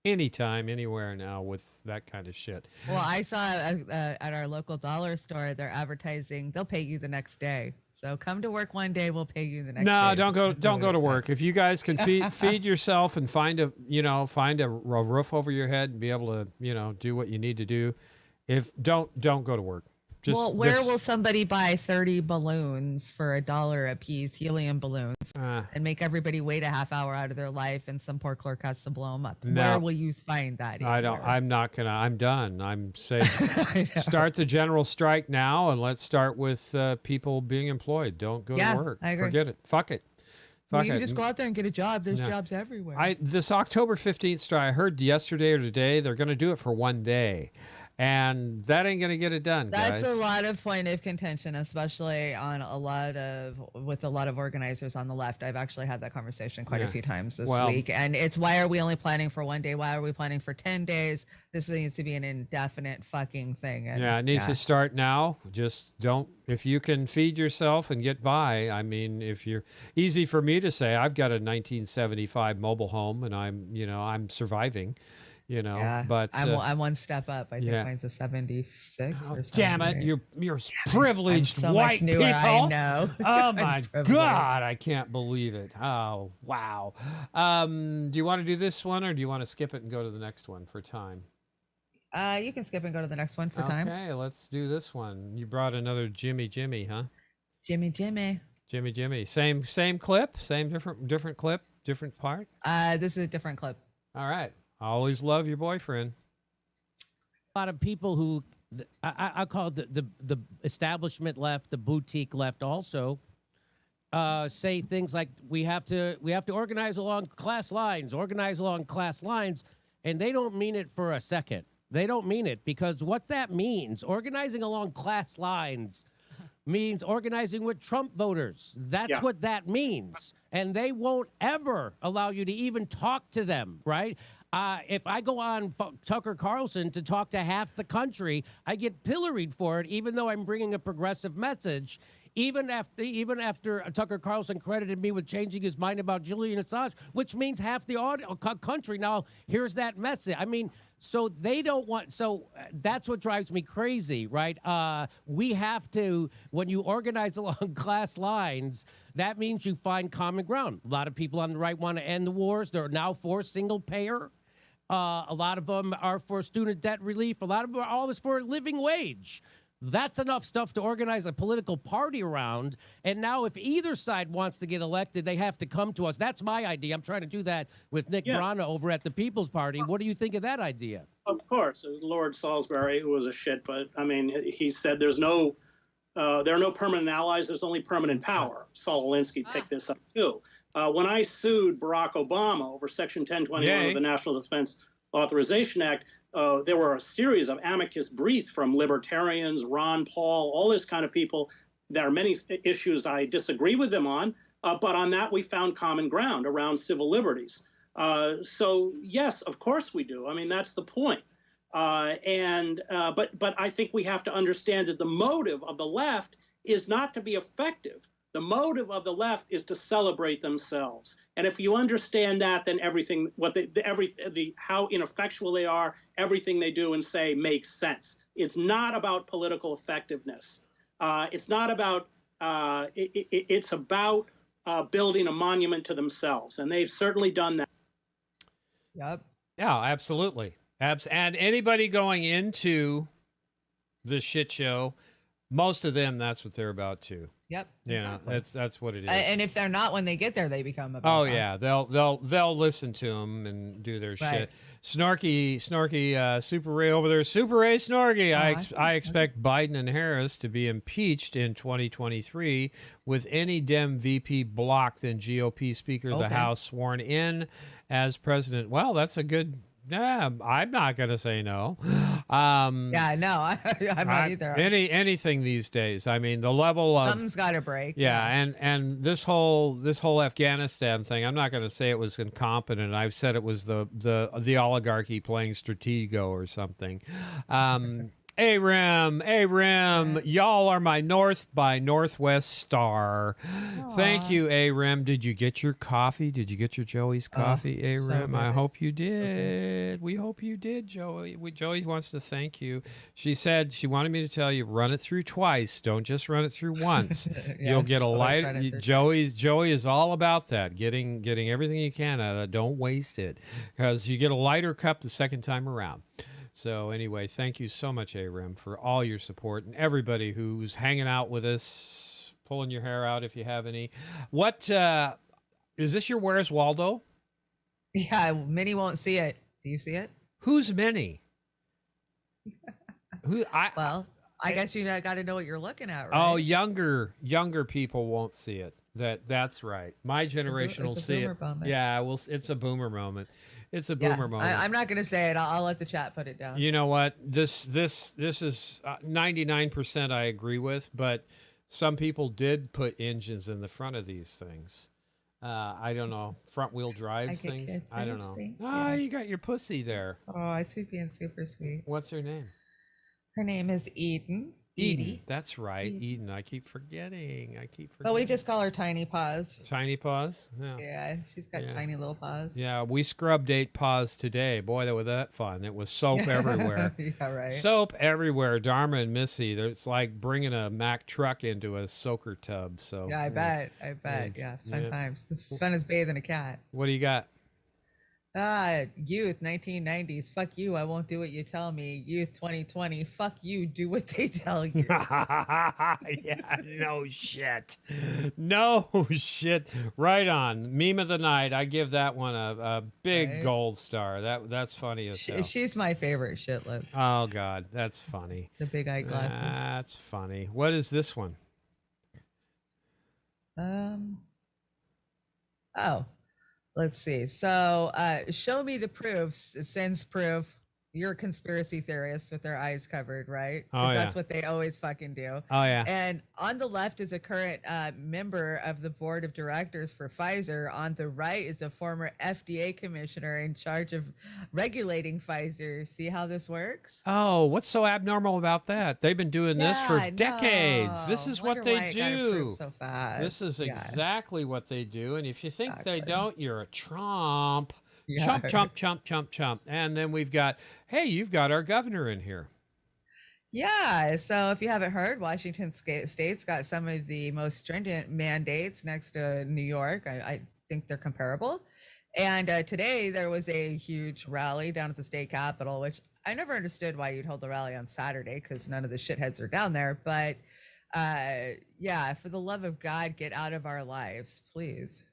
anytime, anywhere now with that kind of shit. Well, I saw at our local dollar store, they're advertising, they'll pay you the next day. So come to work one day, we'll pay you the next day. No, don't go to work. If you guys can feed yourself and find a roof over your head and be able to, do what you need to do. If don't go to work. Where will somebody buy 30 balloons for $1 a piece, helium balloons, and make everybody wait a half hour out of their life, and some poor clerk has to blow them up? No. Where will you find that? I don't. I'm not gonna. I'm done. I'm saying start the general strike now, and let's start with people being employed. Don't go to work. I agree. Forget it. Fuck it. Well, you can just go out there and get a job. There's jobs everywhere. This October 15th strike, I heard yesterday or today they're going to do it for one day. And that ain't going to get it done, That's guys. a lot of point of contention, especially on with a lot of organizers on the left. I've actually had that conversation quite a few times this week. And it's, why are we only planning for one day? Why are we planning for 10 days? This needs to be an indefinite fucking thing. And, it needs to start now. Just if you can feed yourself and get by, I mean, easy for me to say, I've got a 1975 mobile home and I'm surviving. But I'm one step up. I think mine's a 76 or something. Damn it, you're privileged I'm so white much newer, people. I know. Oh my God, I can't believe it. Oh wow. Do you want to do this one or do you want to skip it and go to the next one for time? You can skip and go to the next one for time. Okay, let's do this one. You brought another Jimmy, huh? Jimmy. Same clip, same different clip, different part. This is a different clip. All right. Always love your boyfriend. A lot of people who I call it the establishment left, the boutique left, also say things like we have to organize along class lines, and they don't mean it for a second. They don't mean it, because what that means, organizing along class lines, means organizing with Trump voters. That's what that means. And they won't ever allow you to even talk to them, right? If I go on Tucker Carlson to talk to half the country, I get pilloried for it, even though I'm bringing a progressive message. Even after Tucker Carlson credited me with changing his mind about Julian Assange, which means half the country now hears that message. I mean, so they don't want. So that's what drives me crazy, right? We have to, when you organize along class lines, that means you find common ground. A lot of people on the right want to end the wars. They're now for single payer. A lot of them are for student debt relief. A lot of them are always for a living wage. That's enough stuff to organize a political party around. And now if either side wants to get elected, they have to come to us. That's my idea. I'm trying to do that with Nick Brana over at the People's Party. What do you think of that idea? Of course. Lord Salisbury, who was a shit, but I mean, he said there are no permanent allies. There's only permanent power. Saul Alinsky picked this up too. When I sued Barack Obama over Section 1021 of the National Defense Authorization Act, there were a series of amicus briefs from libertarians, Ron Paul, all this kind of people. There are many issues I disagree with them on, but on that we found common ground around civil liberties. So yes, of course we do. I mean, that's the point. But I think we have to understand that the motive of the left is not to be effective. The motive of the left is to celebrate themselves. And if you understand that, then everything, how ineffectual they are, everything they do and say makes sense. It's not about political effectiveness. It's not about, it's about building a monument to themselves. And they've certainly done that. Yep. Yeah, absolutely. And anybody going into the shit show, most of them, that's what they're about too. Yep. Yeah, exactly. that's what it is. And if they're not, when they get there, they become a. Oh yeah, they'll listen to them and do their shit. Snorky, Super Ray over there. Super Ray Snorky. I expect Biden and Harris to be impeached in 2023 with any Dem VP blocked and GOP Speaker of the House sworn in as president. Well, that's a good. Yeah, I'm not going to say no. I'm not either. Anything these days. I mean, the level of something's got to break. Yeah, and this whole Afghanistan thing. I'm not going to say it was incompetent. I've said it was the oligarchy playing Stratego or something. AREM, y'all are my North by Northwest star. Aww. Thank you, AREM. Did you get your coffee? Did you get your Joey's coffee, AREM? I hope you did. Okay. We hope you did, Joey. Joey wants to thank you. She said she wanted me to tell you, run it through twice. Don't just run it through once. You'll get a light. Joey is all about that, getting everything you can out of it. Don't waste it, because you get a lighter cup the second time around. So anyway, thank you so much, AREM, for all your support and everybody who's hanging out with us, pulling your hair out if you have any. What is this? Your Where's Waldo? Yeah, Minnie won't see it. Do you see it? Who's Minnie? I guess you got to know what you're looking at, right? Oh, younger people won't see it. That's right. My generation will see it. Moment. Yeah, it's a boomer moment. It's a boomer moment. I'm not going to say it. I'll let the chat put it down. You know what? This is 99% I agree with, but some people did put engines in the front of these things. I don't know, front wheel drive things. I don't know. Ah, you got your pussy there. Oh, I see, being super sweet. What's her name? Her name is Eden. Edie. That's right, Eden. I keep forgetting. But we just call her Tiny Paws. Tiny Paws? Yeah. Yeah, she's got tiny little paws. Yeah, we scrubbed 8 paws today. Boy, that was that fun. It was soap everywhere. Yeah, right. Soap everywhere. Dharma and Missy. It's like bringing a Mack truck into a soaker tub. So yeah, I bet. Yeah, fun times. It's as fun as bathing a cat. What do you got? Youth 1990s. Fuck you. I won't do what you tell me. Youth 2020. Fuck you. Do what they tell you. Yeah, no shit. No shit. Right on. Meme of the night. I give that one a big Right? gold star. That's funny as hell. She's my favorite shitlip. Oh God, that's funny. The big eyeglasses. That's funny. What is this one? Oh, let's see. So, show me the proofs. It sends proof. You're a conspiracy theorist with their eyes covered, right? Oh, Because yeah. that's what they always fucking do. Oh, yeah. And on the left is a current member of the board of directors for Pfizer. On the right is a former FDA commissioner in charge of regulating Pfizer. See how this works? Oh, what's so abnormal about that? They've been doing this for Yeah, decades. This is Wonder what they why it got do. approved so fast. This is Yeah. exactly what they do. And if you think they Exactly. don't, you're a Trump. Yeah. Chump, chump, chump, chump, chump. And then we've got, hey, you've got our governor in here. Yeah, so if you haven't heard, Washington State's got some of the most stringent mandates next to New York. I think they're comparable. And today there was a huge rally down at the state capitol, which I never understood why you'd hold the rally on Saturday because none of the shitheads are down there. But yeah, for the love of God, get out of our lives, please.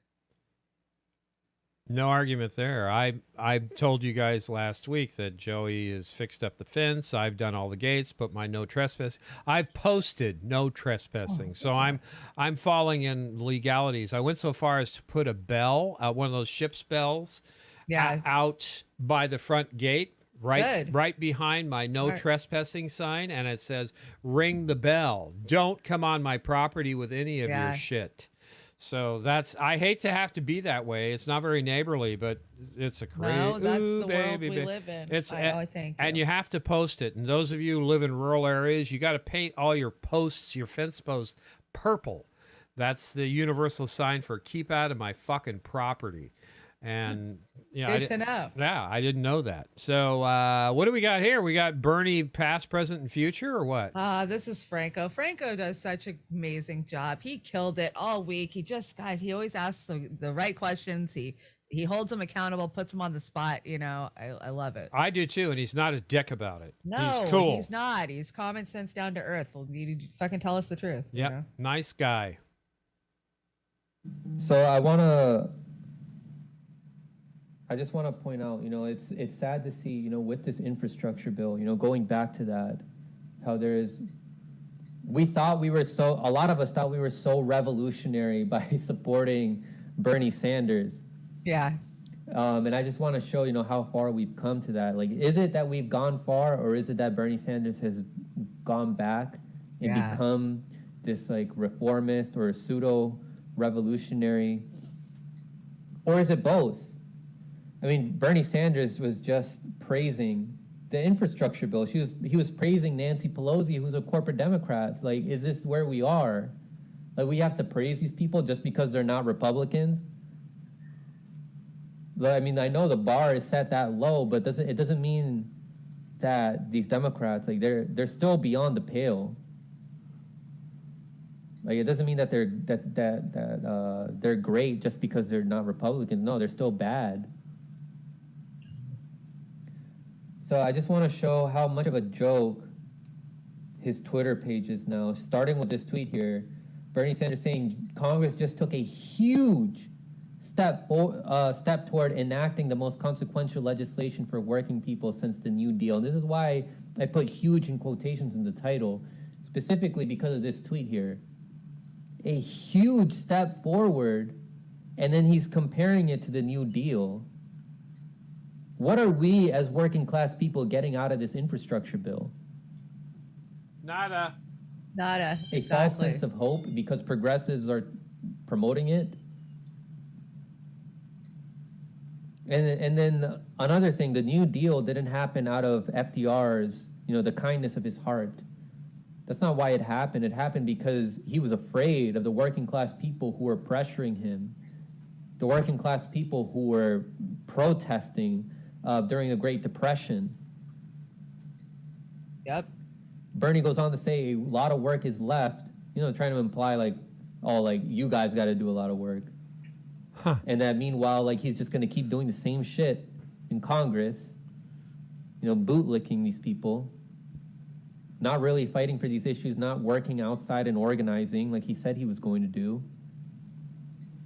No argument there. I told you guys last week that Joey has fixed up the fence. I've done all the gates, put my no trespass. I've posted no trespassing. So I'm falling in legalities. I went so far as to put a bell, one of those ship's bells, out by the front gate. Right behind my no Smart. trespassing sign, and it says, ring the bell. Don't come on my property with any of Yeah. your shit. So I hate to have to be that way. It's not very neighborly, but it's a crazy. No, that's the world we live in. I think. And you have to post it. And those of you who live in rural areas, you got to paint all your posts, your fence posts, purple. That's the universal sign for keep out of my fucking property. And Good to know. Yeah, I didn't know that. So what do we got here? We got Bernie past, present, and future, or what? This is Franco. Franco does such an amazing job. He killed it all week. He always asks the right questions. He holds them accountable, puts them on the spot. You know, I love it. I do too, and he's not a dick about it. No, he's cool. He's not. He's common sense, down to earth. You fucking tell us the truth. you Yep, know? nice guy. So I just want to point out, you know, it's sad to see, you know, with this infrastructure bill, you know, going back to that, how a lot of us thought we were so revolutionary by supporting Bernie Sanders. Yeah. And I just want to show, you know, how far we've come to that. Like, is it that we've gone far, or is it that Bernie Sanders has gone back and become this like reformist or pseudo revolutionary, or is it both? I mean, Bernie Sanders was just praising the infrastructure bill. He was praising Nancy Pelosi, who's a corporate Democrat. Like, is this where we are? Like, we have to praise these people just because they're not Republicans? I mean, I know the bar is set that low, but it doesn't mean that these Democrats, like, they're still beyond the pale. Like, it doesn't mean that they're great just because they're not Republicans. No, they're still bad. So I just want to show how much of a joke his Twitter page is now, starting with this tweet here. Bernie Sanders saying Congress just took a huge step toward enacting the most consequential legislation for working people since the New Deal. And this is why I put huge in quotations in the title, specifically because of this tweet here. A huge step forward, and then he's comparing it to the New Deal. What are we as working class people getting out of this infrastructure bill? Nada. A false sense of hope because progressives are promoting it. And then another thing, the New Deal didn't happen out of FDR's, you know, the kindness of his heart. That's not why it happened. It happened because he was afraid of the working class people who were pressuring him, the working class people who were protesting during the Great Depression. Yep. Bernie goes on to say a lot of work is left, you know, trying to imply like, oh, like you guys got to do a lot of work. And that meanwhile, like, he's just going to keep doing the same shit in Congress, you know, bootlicking these people, not really fighting for these issues, not working outside and organizing like he said he was going to do.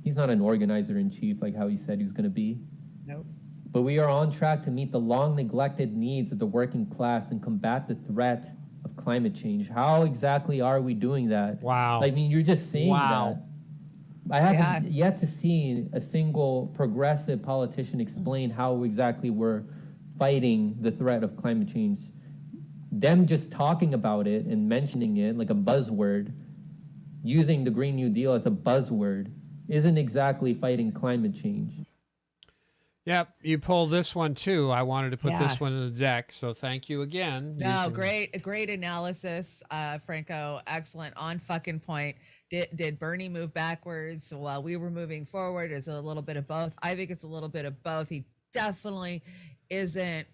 He's not an organizer in chief like how he said he was going to be. Nope. But we are on track to meet the long neglected needs of the working class and combat the threat of climate change. How exactly are we doing that? Wow. I mean, you're just saying that. I haven't yet to see a single progressive politician explain how exactly we're fighting the threat of climate change. Them just talking about it and mentioning it like a buzzword, using the Green New Deal as a buzzword, isn't exactly fighting climate change. Yep, you pull this one too. I wanted to put this one in the deck, so thank you again. No, great analysis, Franco. Excellent, on fucking point. Did Bernie move backwards while we were moving forward? Is it a little bit of both? I think it's a little bit of both. He definitely isn't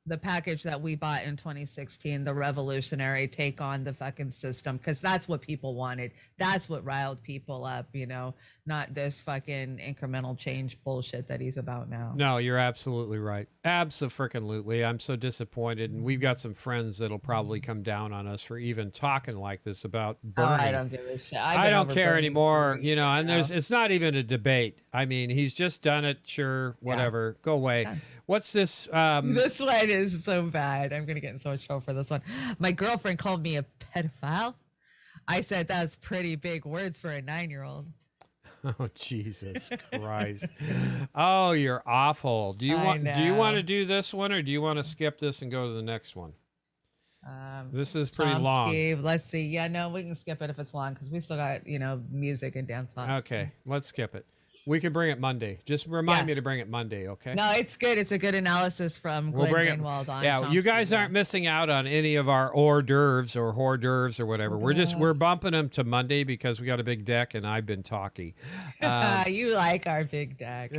the package that we bought in 2016, the revolutionary take on the fucking system, because that's what people wanted. That's what riled people up, you know, not this fucking incremental change bullshit that he's about now. No, you're absolutely right. Abso-freaking-lutely. I'm so disappointed, and we've got some friends that'll probably come down on us for even talking like this about Bernie. Oh, I don't give a shit. I don't care anymore, you know, and it's not even a debate. I mean, he's just done it, sure, whatever. Go away. What's this? This one is so bad. I'm going to get in so much trouble for this one. My girlfriend called me a pedophile. I said that's pretty big words for a 9-year-old. Oh, Jesus Christ. Oh, you're awful. Do you want to do this one, or do you want to skip this and go to the next one? This is pretty long. Steve, let's see. Yeah, no, we can skip it if it's long because we still got, you know, music and dance songs. Okay, let's skip it. We can bring it Monday. Just remind me to bring it Monday, okay? No, it's good. It's a good analysis from Glenn Greenwald on Yeah, you guys aren't missing out on any of our hors d'oeuvres or whatever. We're bumping them to Monday because we got a big deck and I've been talky. You like our big deck.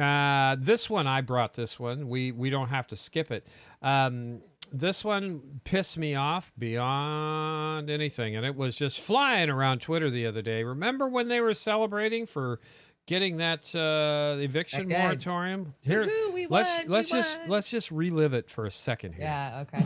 This one, I brought this one. We don't have to skip it. This one pissed me off beyond anything, and it was just flying around Twitter the other day. Remember when they were celebrating for getting that eviction moratorium? Here, let's just relive it for a second here. Yeah, okay.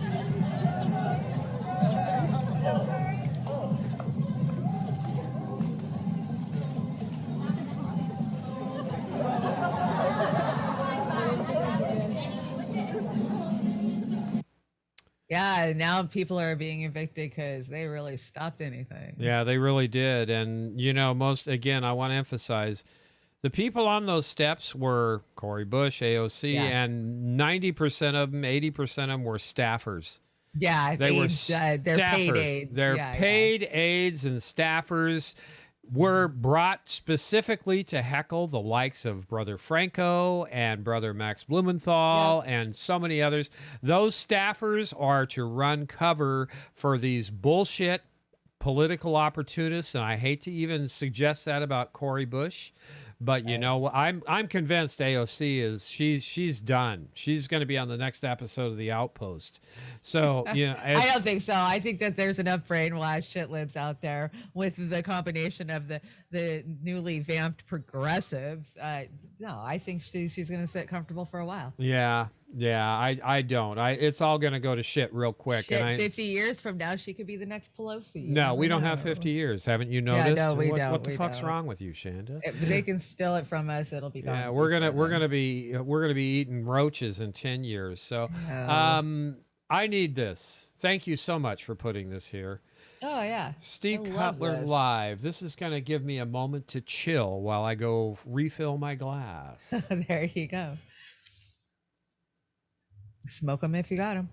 Yeah, now people are being evicted because they really stopped anything. Yeah, they really did. And, you know, again, I want to emphasize, the people on those steps were Cori Bush, AOC, and 90% of them, 80% of them were staffers. Yeah, they were they're paid aides. They're paid aides and staffers were brought specifically to heckle the likes of Brother Franco and Brother Max Blumenthal and so many others. Those staffers are to run cover for these bullshit political opportunists, and I hate to even suggest that about Cori Bush. But you know, I'm convinced AOC is she's done. She's going to be on the next episode of The Outpost. So you know, I don't think so. I think that there's enough brainwashed shit libs out there with the combination of the newly vamped progressives. No, I think she's going to sit comfortable for a while. Yeah. I don't. It's all going to go to shit real quick. Shit, 50 years from now, she could be the next Pelosi. No, we don't have 50 years. Haven't you noticed? Yeah, no, we don't. What the fuck's wrong with you, Chanda? If they can steal it from us, it'll be gone. Yeah, we're gonna be eating roaches in 10 years. So, I need this. Thank you so much for putting this here. Oh yeah, Steve Cutler live. This is gonna give me a moment to chill while I go refill my glass. There you go. Smoke them if you got them.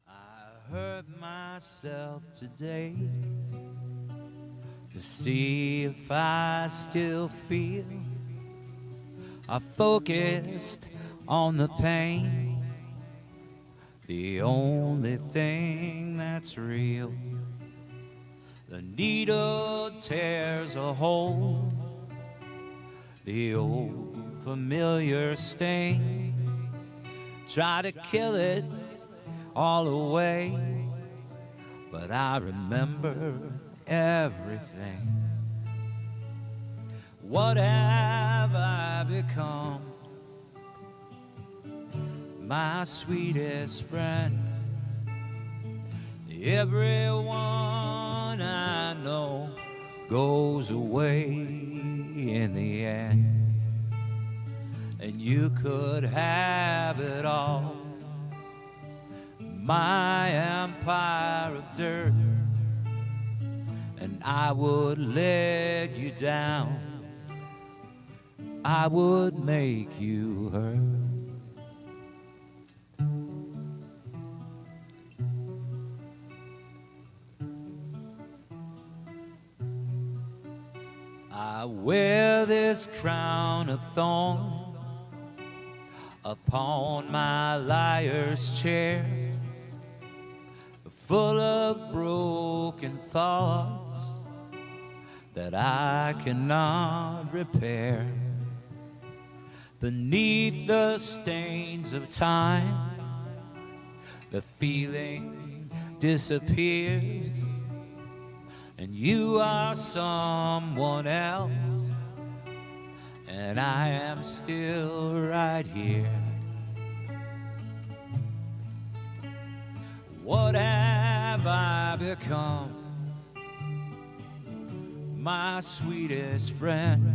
I hurt myself today to see if I still feel. I focused on the pain, the only thing that's real. The needle tears a hole, the old familiar sting. Try to kill it all away, but I remember everything. What have I become? My sweetest friend. Everyone I know goes away in the end. And you could have it all, my empire of dirt, and I would let you down, I would make you hurt. I wear this crown of thorns upon my liar's chair, full of broken thoughts that I cannot repair. Beneath the stains of time, the feeling disappears, and you are someone else, and I am still right here. What have I become? My sweetest friend.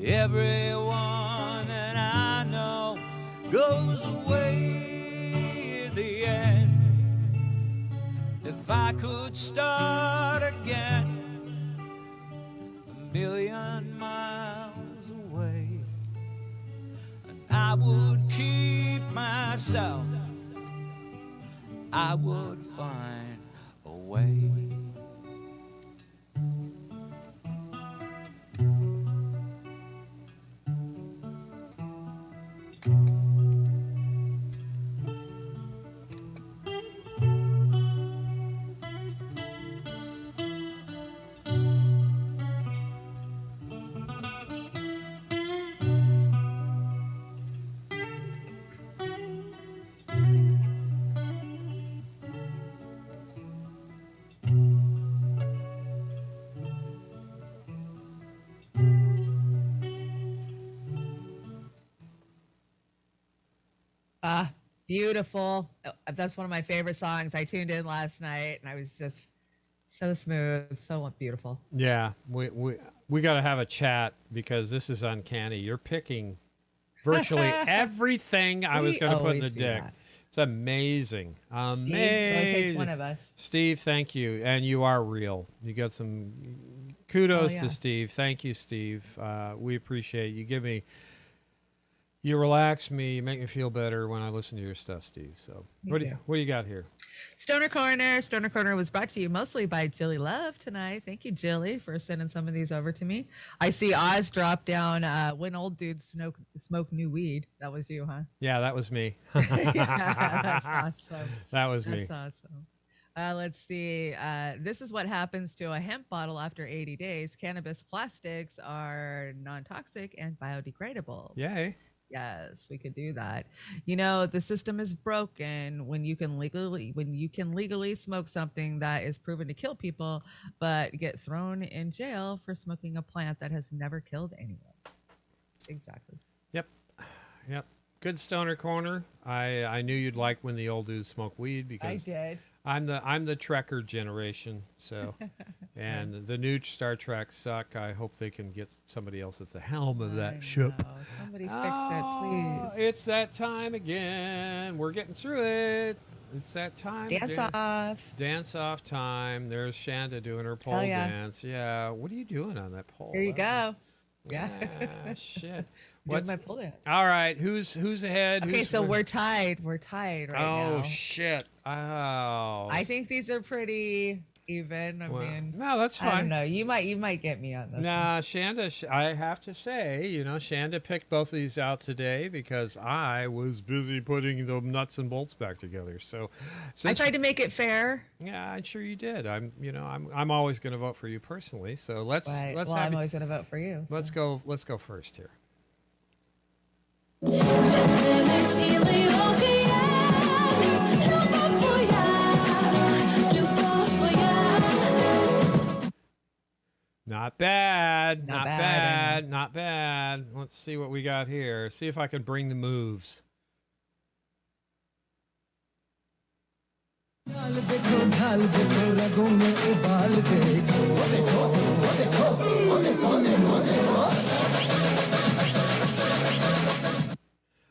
Everyone that I know goes away in the end. If I could start again, 1,000,000 miles away, and I would keep myself, I would find a way. Beautiful. That's one of my favorite songs. I tuned in last night and I was just so smooth, so beautiful. Yeah, we got to have a chat because this is uncanny. You're picking virtually everything I was going to put in the deck. That. It's amazing. Amazing. It only takes one of us. Steve, thank you. And you are real. You got some kudos to Steve. Thank you, Steve. We appreciate you. You relax me, you make me feel better when I listen to your stuff, Steve. So what do you got here? Stoner Corner. Stoner Corner was brought to you mostly by Jilly Love tonight. Thank you, Jilly, for sending some of these over to me. I see Oz drop down when old dudes smoke new weed. That was you, huh? Yeah, that was me. Yeah, that's awesome. That was me. That's awesome. Let's see. This is what happens to a hemp bottle after 80 days. Cannabis plastics are non-toxic and biodegradable. Yay. Yes, we could do that. You know, the system is broken when you can legally smoke something that is proven to kill people, but get thrown in jail for smoking a plant that has never killed anyone. Exactly. Yep. Good Stoner Corner. I knew you'd like when the old dudes smoke weed because I did. I'm the Trekker generation, so and the new Star Trek suck. I hope they can get somebody else at the helm of that ship. Somebody fix it, please. It's that time again. We're getting through it. It's that time. Dance off time. There's Chanda doing her pole dance. Yeah. What are you doing on that pole? Here you go. Yeah. Shit. What's my pull dance? All right. Who's ahead? Okay, so we're tied. We're tied right now. Oh shit. Oh. I think these are pretty even. I mean, no, that's fine. I don't know. You might get me on this. Nah, Chanda. I have to say, Chanda picked both of these out today because I was busy putting the nuts and bolts back together. So, I tried to make it fair. Yeah, I'm sure you did. I'm always going to vote for you personally. So let's. I'm always going to vote for you. So. Let's go first here. Not bad. Not Not bad, bad. Not bad. Let's see what we got here. See if I can bring the moves.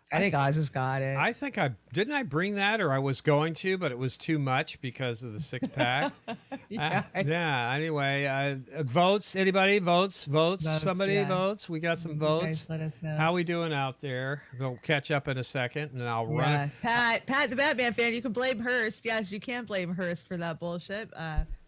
I think Oz has got it. I think didn't I bring that, or I was going to, but it was too much because of the 6-pack. Yeah. Yeah. Anyway, votes. Anybody votes? Somebody yeah. votes. We got some You votes. guys let us know. How we doing out there? We'll catch up in a second, and I'll run. Yeah. Pat, the Batman fan, you can blame Hearst. Yes, you can blame Hearst for that bullshit.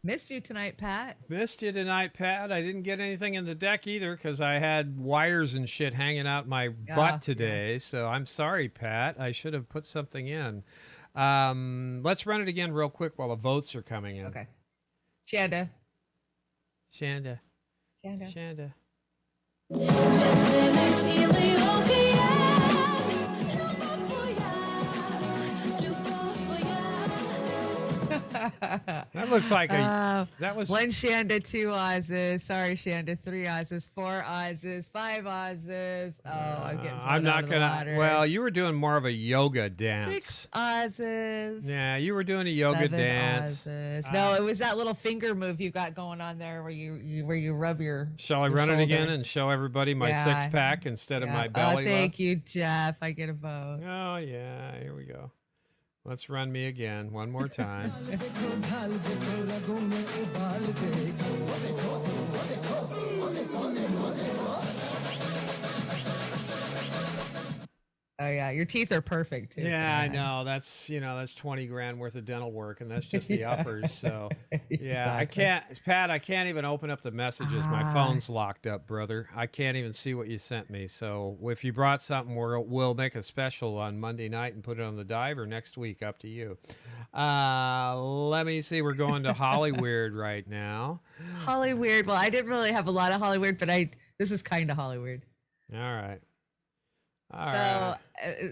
Missed you tonight, Pat. Missed you tonight, Pat. I didn't get anything in the deck either because I had wires and shit hanging out my butt today. So I'm sorry, Pat. I should have put something in. Let's run it again real quick while the votes are coming in. Okay. Chanda. Shanda. Chanda. Shanda. That looks like that was 1 Shanda, 2 Oz's. Sorry, Shanda, 3 Oz's, 4 Oz's, 5 Oz's. Oh, I'm getting I'm not going gonna. Well, you were doing more of a yoga dance. 6 Oz's. Yeah, you were doing a yoga 7 dance. Oz's. No, it was that little finger move you got going on there where you rub your. Shall I your run it shoulder. again and show everybody my Yeah. 6-pack instead of Yeah. my belly? Oh, thank you, Jeff. I get a vote. Oh yeah, here we go. Let's run me again one more time. Oh yeah, your teeth are perfect too. Yeah, I know. That's that's 20 grand worth of dental work, and that's just the Yeah. uppers. So yeah, I Exactly. can't, Pat. I can't even open up the messages. My phone's locked up, brother. I can't even see what you sent me. So if you brought something, we'll make a special on Monday night and put it on the dive, or next week, up to you. Let me see. We're going to Hollyweird right now. Hollyweird. Well, I didn't really have a lot of Hollyweird, but this is kind of Hollyweird. All right.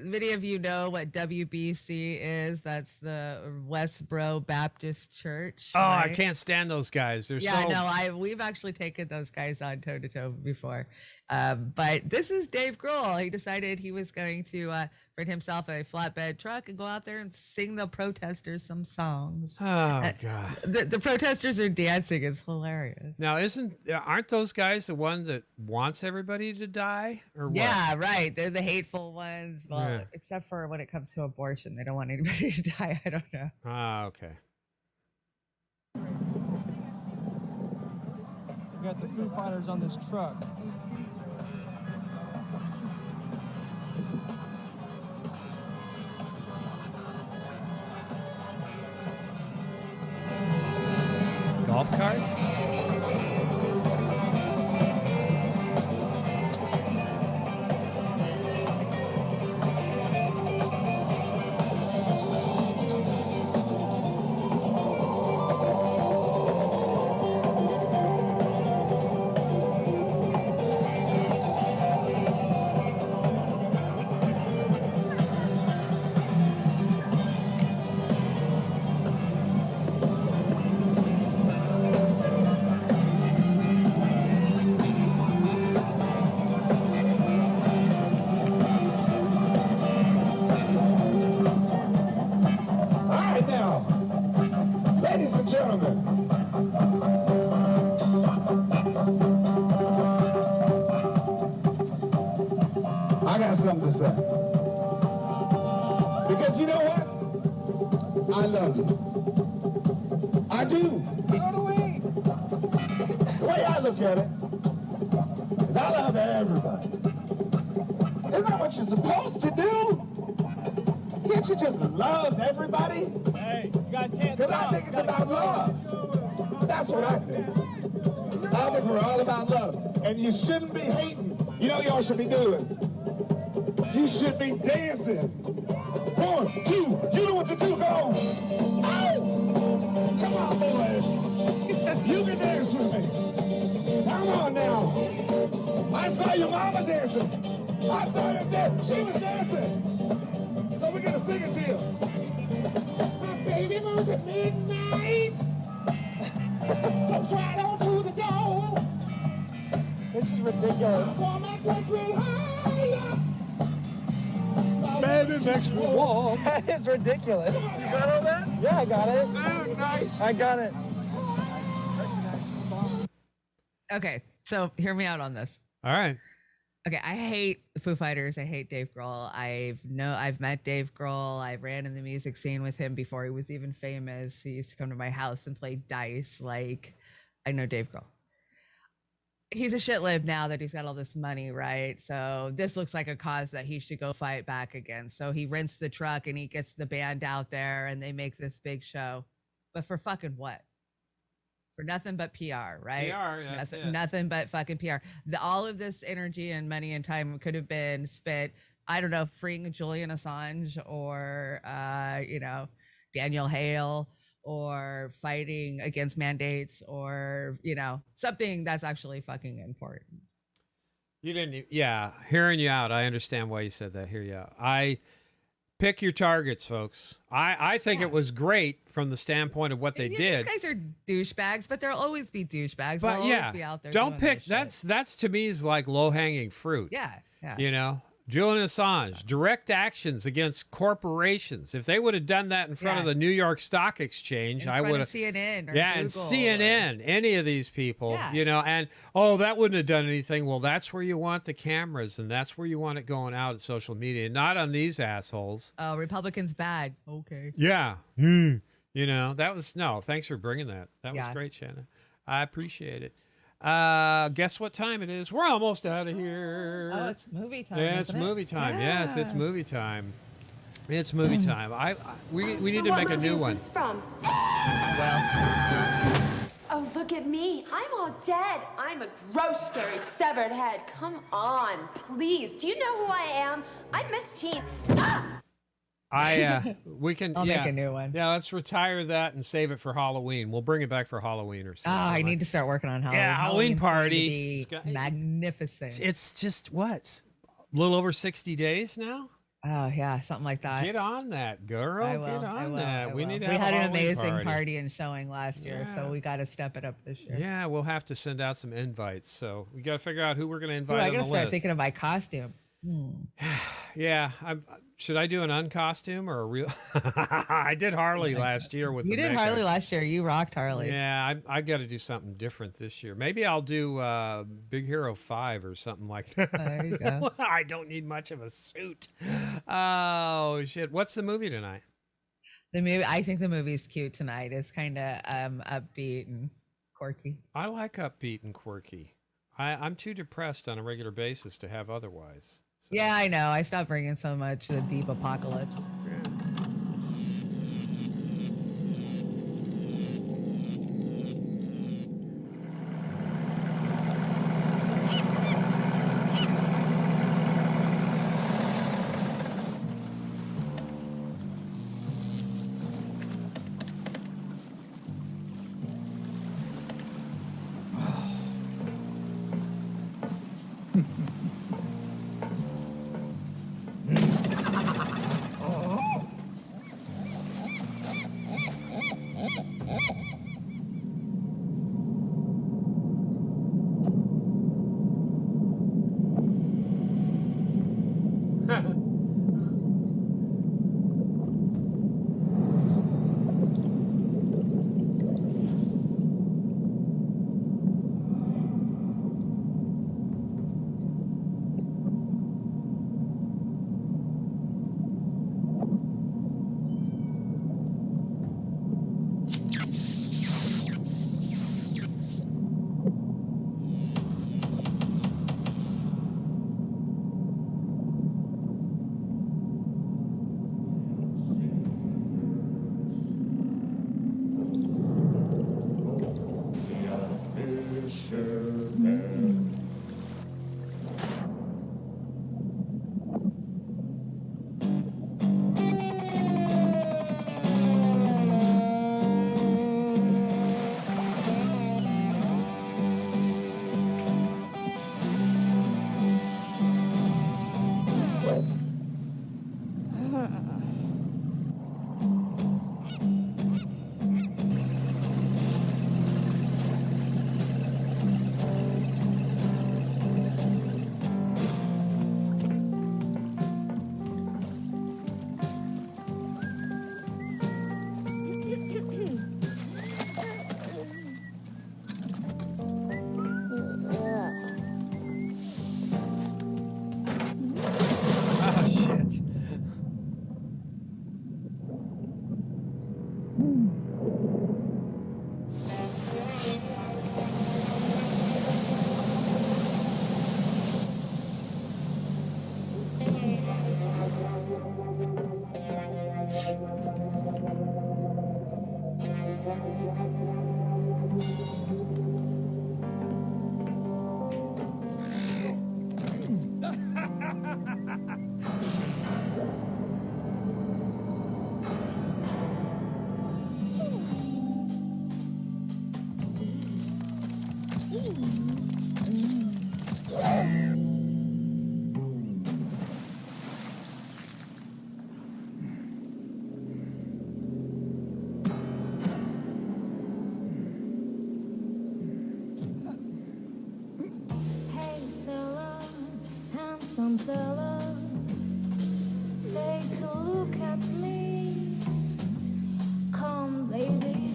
Many of you know what WBC is. That's the Westboro Baptist Church. Oh, I right? can't stand those guys. They're Yeah, so. no, we've actually taken those guys on toe to toe before. But this is Dave Grohl. He decided he was going to rent himself a flatbed truck and go out there and sing the protesters some songs. Oh God. The protesters are dancing. It's hilarious. Now, aren't those guys the one that wants everybody to die, or what? Yeah, right. They're the hateful ones. Well, Yeah. except for when it comes to abortion, they don't want anybody to die. I don't know. Ah, okay. We got the Foo Fighters on this truck. Golf carts? All right now, ladies and gentlemen. I got something to say. Because you know what? I love you. I do. You know the way I look at it is I love everybody. Isn't that what you're supposed to do? Can't you just love everybody? Hey, you guys can't Because I think it's about love. That's what I think. I think we're all about love. And you shouldn't be hating. You know what y'all should be doing? You should be dancing. 1, 2, you know what to do, go. Oh! Come on, boys. You can dance with me. Come on now. I saw your mama dancing. I saw her dance. She was dancing. So we're gonna sing it to you. My baby moves at midnight. Comes right on to the door. This is ridiculous. Baby makes me warm. That is ridiculous. You got all that? Yeah, I got it. Dude, nice. I got it. Okay, so hear me out on this. All right. Okay, I hate Foo Fighters. I hate Dave Grohl. I've met Dave Grohl. I ran in the music scene with him before he was even famous. He used to come to my house and play dice. Like, I know Dave Grohl. He's a shit lib now that he's got all this money, right? So this looks like a cause that he should go fight back against. So he rents the truck and he gets the band out there and they make this big show. But for fucking what? For nothing but PR, right? PR, that's it. Nothing but fucking PR. All of this energy and money and time could have been spent, I don't know, freeing Julian Assange or, Daniel Hale, or fighting against mandates, or, something that's actually fucking important. You didn't, yeah, hearing you out. I understand why you said that. Hear you out. Pick your targets, folks. I think it was great from the standpoint of what they did. These guys are douchebags, but there'll always be douchebags. But They'll yeah, always be out there don't doing pick. their shit. That's to me is like low hanging fruit. Yeah. Julian Assange, direct actions against corporations. If they would have done that in front of the New York Stock Exchange, I would have. CNN. Or yeah, and CNN, any of these people, and that wouldn't have done anything. Well, that's where you want the cameras, and that's where you want it going out at social media, not on these assholes. Oh, Republicans bad. Okay. Yeah. That was thanks for bringing that. That was great, Chanda. I appreciate it. Guess what time it is? We're almost out of here. Oh, it's movie time. Yeah, it's movie time. Yes, it's movie time. It's movie time. We need to make a new one. From? Oh, look at me. I'm all dead. I'm a gross, scary, severed head. Come on, please. Do you know who I am? I'm Miss Teen. We can. I'll make a new one. Yeah, let's retire that and save it for Halloween. We'll bring it back for Halloween or something. I need to start working on Halloween. Yeah, Halloween Halloween's party. going to be magnificent. It's just what? A little over 60 days now? Oh, yeah, something like that. Get on that, girl. I will, Get on that. We need to We have had a an Halloween amazing party and showing last year, so we got to step it up this year. Yeah, we'll have to send out some invites. So we got to figure out who we're going to invite. I on got the to start list. thinking of my costume. Yeah, should I do an uncostume or a real? I did Harley last year with. You the did makeup. Harley last year. You rocked Harley. Yeah, I got to do something different this year. Maybe I'll do Big Hero 5 or something like that. There you go. I don't need much of a suit. Oh shit! What's the movie tonight? The movie. I think the movie's cute tonight. It's kind of upbeat and quirky. I like upbeat and quirky. I'm too depressed on a regular basis to have otherwise. So. Yeah, I know. I stopped bringing so much the deep apocalypse. some seller. Take a look at me. Come, baby.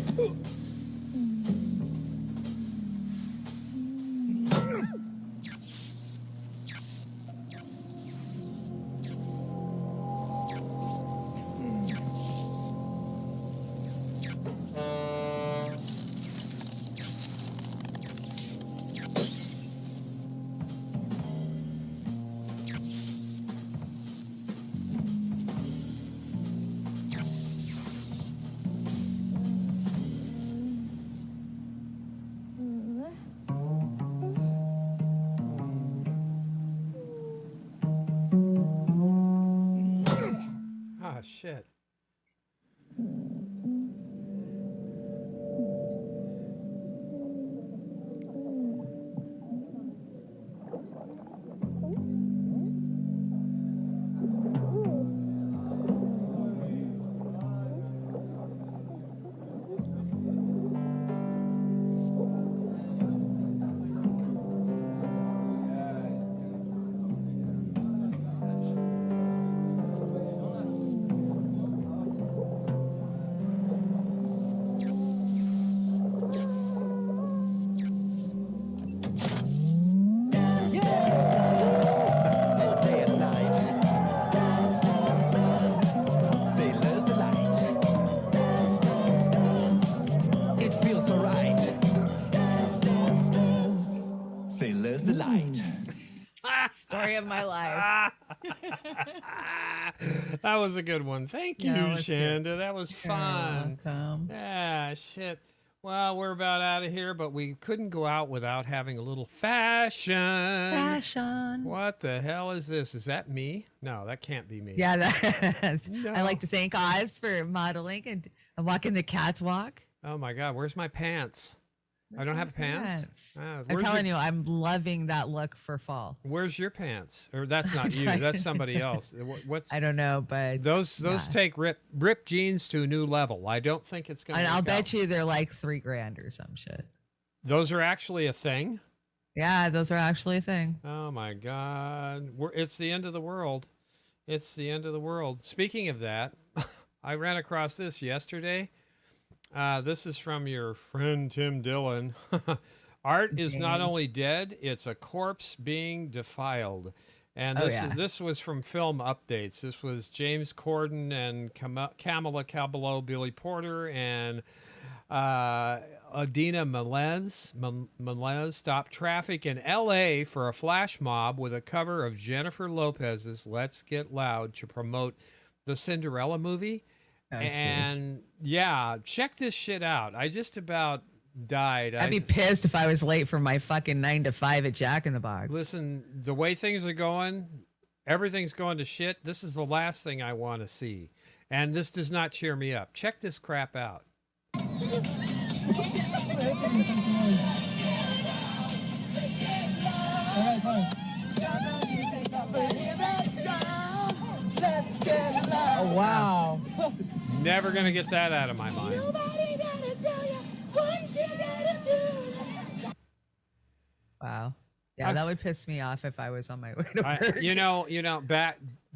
Ah, shit. Story of my life. That was a good one. Thank you, Yeah, it was Chanda. good. That was You're fun. welcome. Yeah, shit. Well, we're about out of here, but we couldn't go out without having a little fashion. Fashion. What the hell is this? Is that me? No, that can't be me. Yeah, that, No. I like to thank Oz for modeling and walking the catwalk. Oh my God, where's my pants? I don't have pants. I'm Where's telling your- you, I'm loving that look for fall. Where's your pants? Or that's not you. That's somebody else. What's I don't know, but those yeah. take ripped jeans to a new level. I don't think it's gonna. And I'll work bet out. you they're like $3,000 or some shit. Those are actually a thing. Yeah, those are actually a thing. Oh my God, it's the end of the world. It's the end of the world. Speaking of that, I ran across this yesterday. This is from your friend Tim Dillon. Art is not James. only dead, it's a corpse being defiled. And Oh, this, yeah. this was from Film Updates. This was James Corden and Kamala Cabello, Billy Porter, and Adina Melez stopped traffic in L.A. for a flash mob with a cover of Jennifer Lopez's Let's Get Loud to promote the Cinderella movie. Oh, And yeah, check this shit out. I just about died. I'd be pissed if I was late for my fucking 9 to 5 at Jack in the Box. Listen, the way things are going, everything's going to shit. This is the last thing I want to see. And this does not cheer me up. Check this crap out. Oh, wow. Never going to get that out of my mind. Wow. Yeah, that would piss me off if I was on my way to work. You know,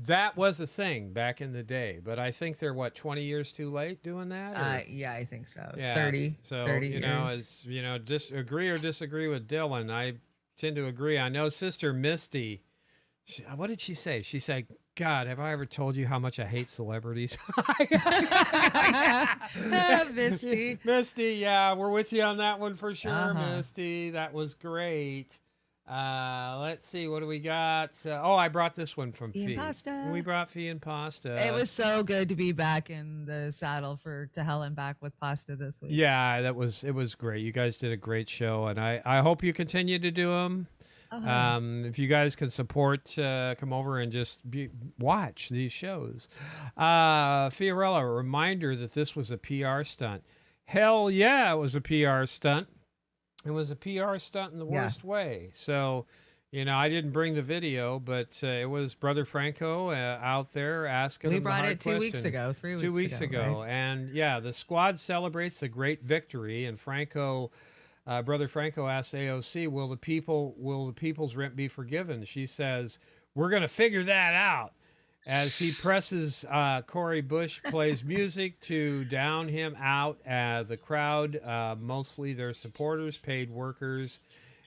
that was a thing back in the day, but I think they're 20 years too late doing that? Or? Yeah, I think so. Yeah, 30. So 30 you know, years. as agree or disagree with Dylan. I tend to agree. I know Sister Misty. What did she say? She said, "God, have I ever told you how much I hate celebrities?" Misty. Misty, yeah, we're with you on that one for sure, Uh-huh. Misty. That was great. Let's see, what do we got? I brought this one from Fee and Fee. Pasta. We brought Fee and Pasta. It was so good to be back in the saddle for To Hell and Back with Pasta this week. Yeah, it was great. You guys did a great show, and I hope you continue to do them. Uh-huh. If you guys can support, come over and just watch these shows. Fiorella, a reminder that this was a PR stunt. Hell yeah, it was a PR stunt. It was a PR stunt in the Yeah. worst way. So, I didn't bring the video, but it was Brother Franco out there asking We him the brought hard it 2 weeks question. ago, 3 2 weeks weeks ago. right? And yeah, the squad celebrates the great victory, and Franco, Brother Franco asked AOC, will the people's rent be forgiven? She says, We're going to figure that out. As he presses, Corey Bush plays music to down him out. The crowd, mostly their supporters, paid workers,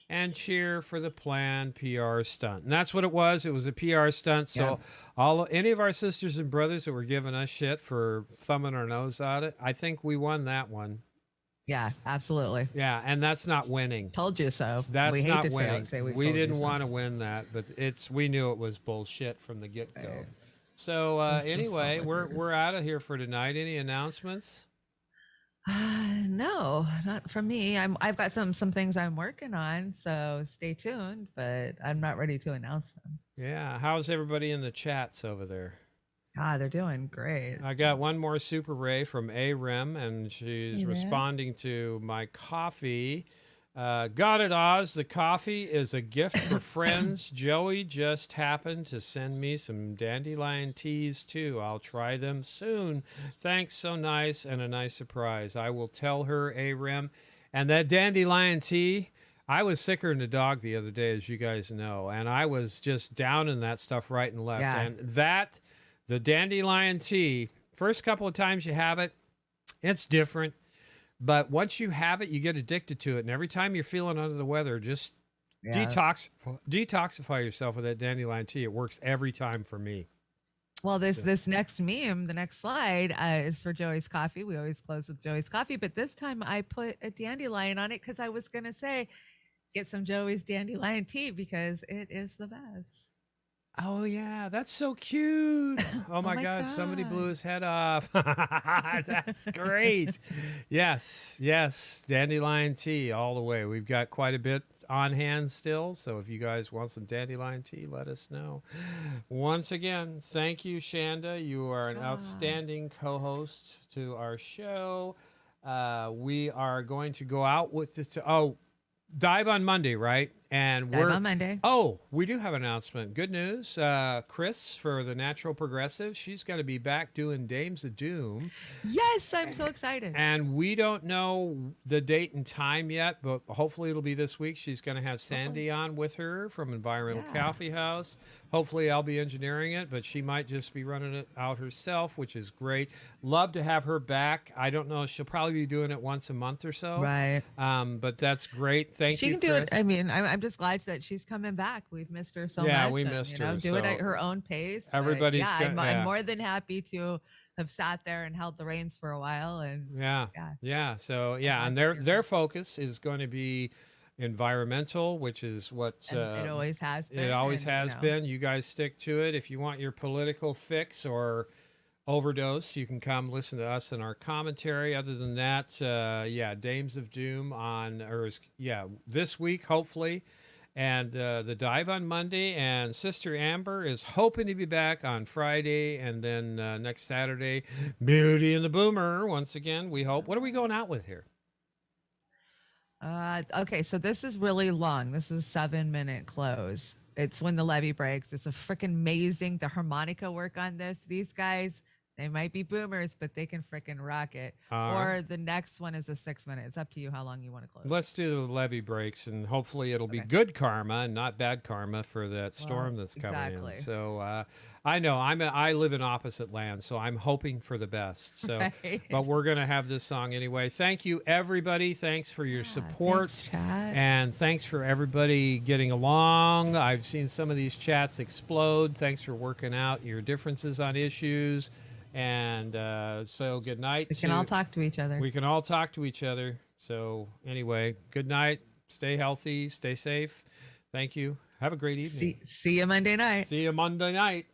and cheer for the planned PR stunt. And that's what it was. It was a PR stunt. So any of our sisters and brothers that were giving us shit for thumbing our nose at it, I think we won that one. Yeah, absolutely. Yeah, and that's not winning. Told you so. That's we not hate to winning. say We didn't want to win that, but we knew it was bullshit from the get-go. So anyway, we're out of here for tonight. Any announcements? No, not from me. I've got some things I'm working on, so stay tuned. But I'm not ready to announce them. Yeah, how's everybody in the chats over there? They're doing great. I got one more super ray from A-Rim, and she's responding to my coffee. Got it, Oz. The coffee is a gift for friends. Joey just happened to send me some dandelion teas, too. I'll try them soon. Thanks, so nice, and a nice surprise. I will tell her, A-Rim. And that dandelion tea, I was sicker than a dog the other day, as you guys know, and I was just downing that stuff right and left. Yeah. And the dandelion tea, first couple of times you have it, it's different. But once you have it, you get addicted to it. And every time you're feeling under the weather, just detoxify yourself with that dandelion tea. It works every time for me. Well, this next meme, the next slide is for Joey's coffee. We always close with Joey's coffee, but this time I put a dandelion on it because I was going to say, get some Joey's dandelion tea because it is the best. Oh, yeah. That's so cute. Oh, my God. Somebody blew his head off. That's great. Yes. Dandelion tea all the way. We've got quite a bit on hand still. So if you guys want some dandelion tea, let us know. Once again, thank you, Chanda. You are an outstanding co-host to our show. We are going to go out with this. Dive on Monday, right? And Dive on Monday. Oh, we do have an announcement. Good news. Chris for the Natural Progressive, she's going to be back doing Dames of Doom. Yes, I'm so excited. And we don't know the date and time yet, but hopefully it'll be this week. She's going to have Sandy on with her from Environmental Coffee House. Hopefully I'll be engineering it, but she might just be running it out herself, which is great. Love to have her back. I don't know. She'll probably be doing it once a month or so. Right. But that's great. Thank you, She can do Chris. it. I mean, I'm just glad that she's coming back. We've missed her so much. Yeah, we missed her. Do it at her own pace. but Everybody's I'm more than happy to have sat there and held the reins for a while. And So and their focus is going to be environmental, which is what it always has been. It always has been. You guys stick to it. If you want your political fix or overdose, you can come listen to us in our commentary. Other than that, Dames of Doom this week, hopefully. And the dive on Monday, and Sister Amber is hoping to be back on Friday, and then next Saturday, Beauty and the Boomer, once again, we hope. What are we going out with here? Okay, so this is really long. This is 7-minute close. It's when the levee breaks. It's a freaking amazing. The harmonica work on this. These guys, they might be boomers, but they can freaking rock it. Or the next one is a 6-minute. It's up to you how long you want to close. Let's do the levee breaks, and hopefully it'll be good karma and not bad karma for that storm that's coming in. So I know I live in opposite land, so I'm hoping for the best. So, but we're gonna have this song anyway. Thank you, everybody. Thanks for your support, and thanks for everybody getting along. I've seen some of these chats explode. Thanks for working out your differences on issues. And so good night. We can all talk to each other. We can all talk to each other. So anyway, good night. Stay healthy. Stay safe. Thank you. Have a great evening. See you Monday night. See you Monday night.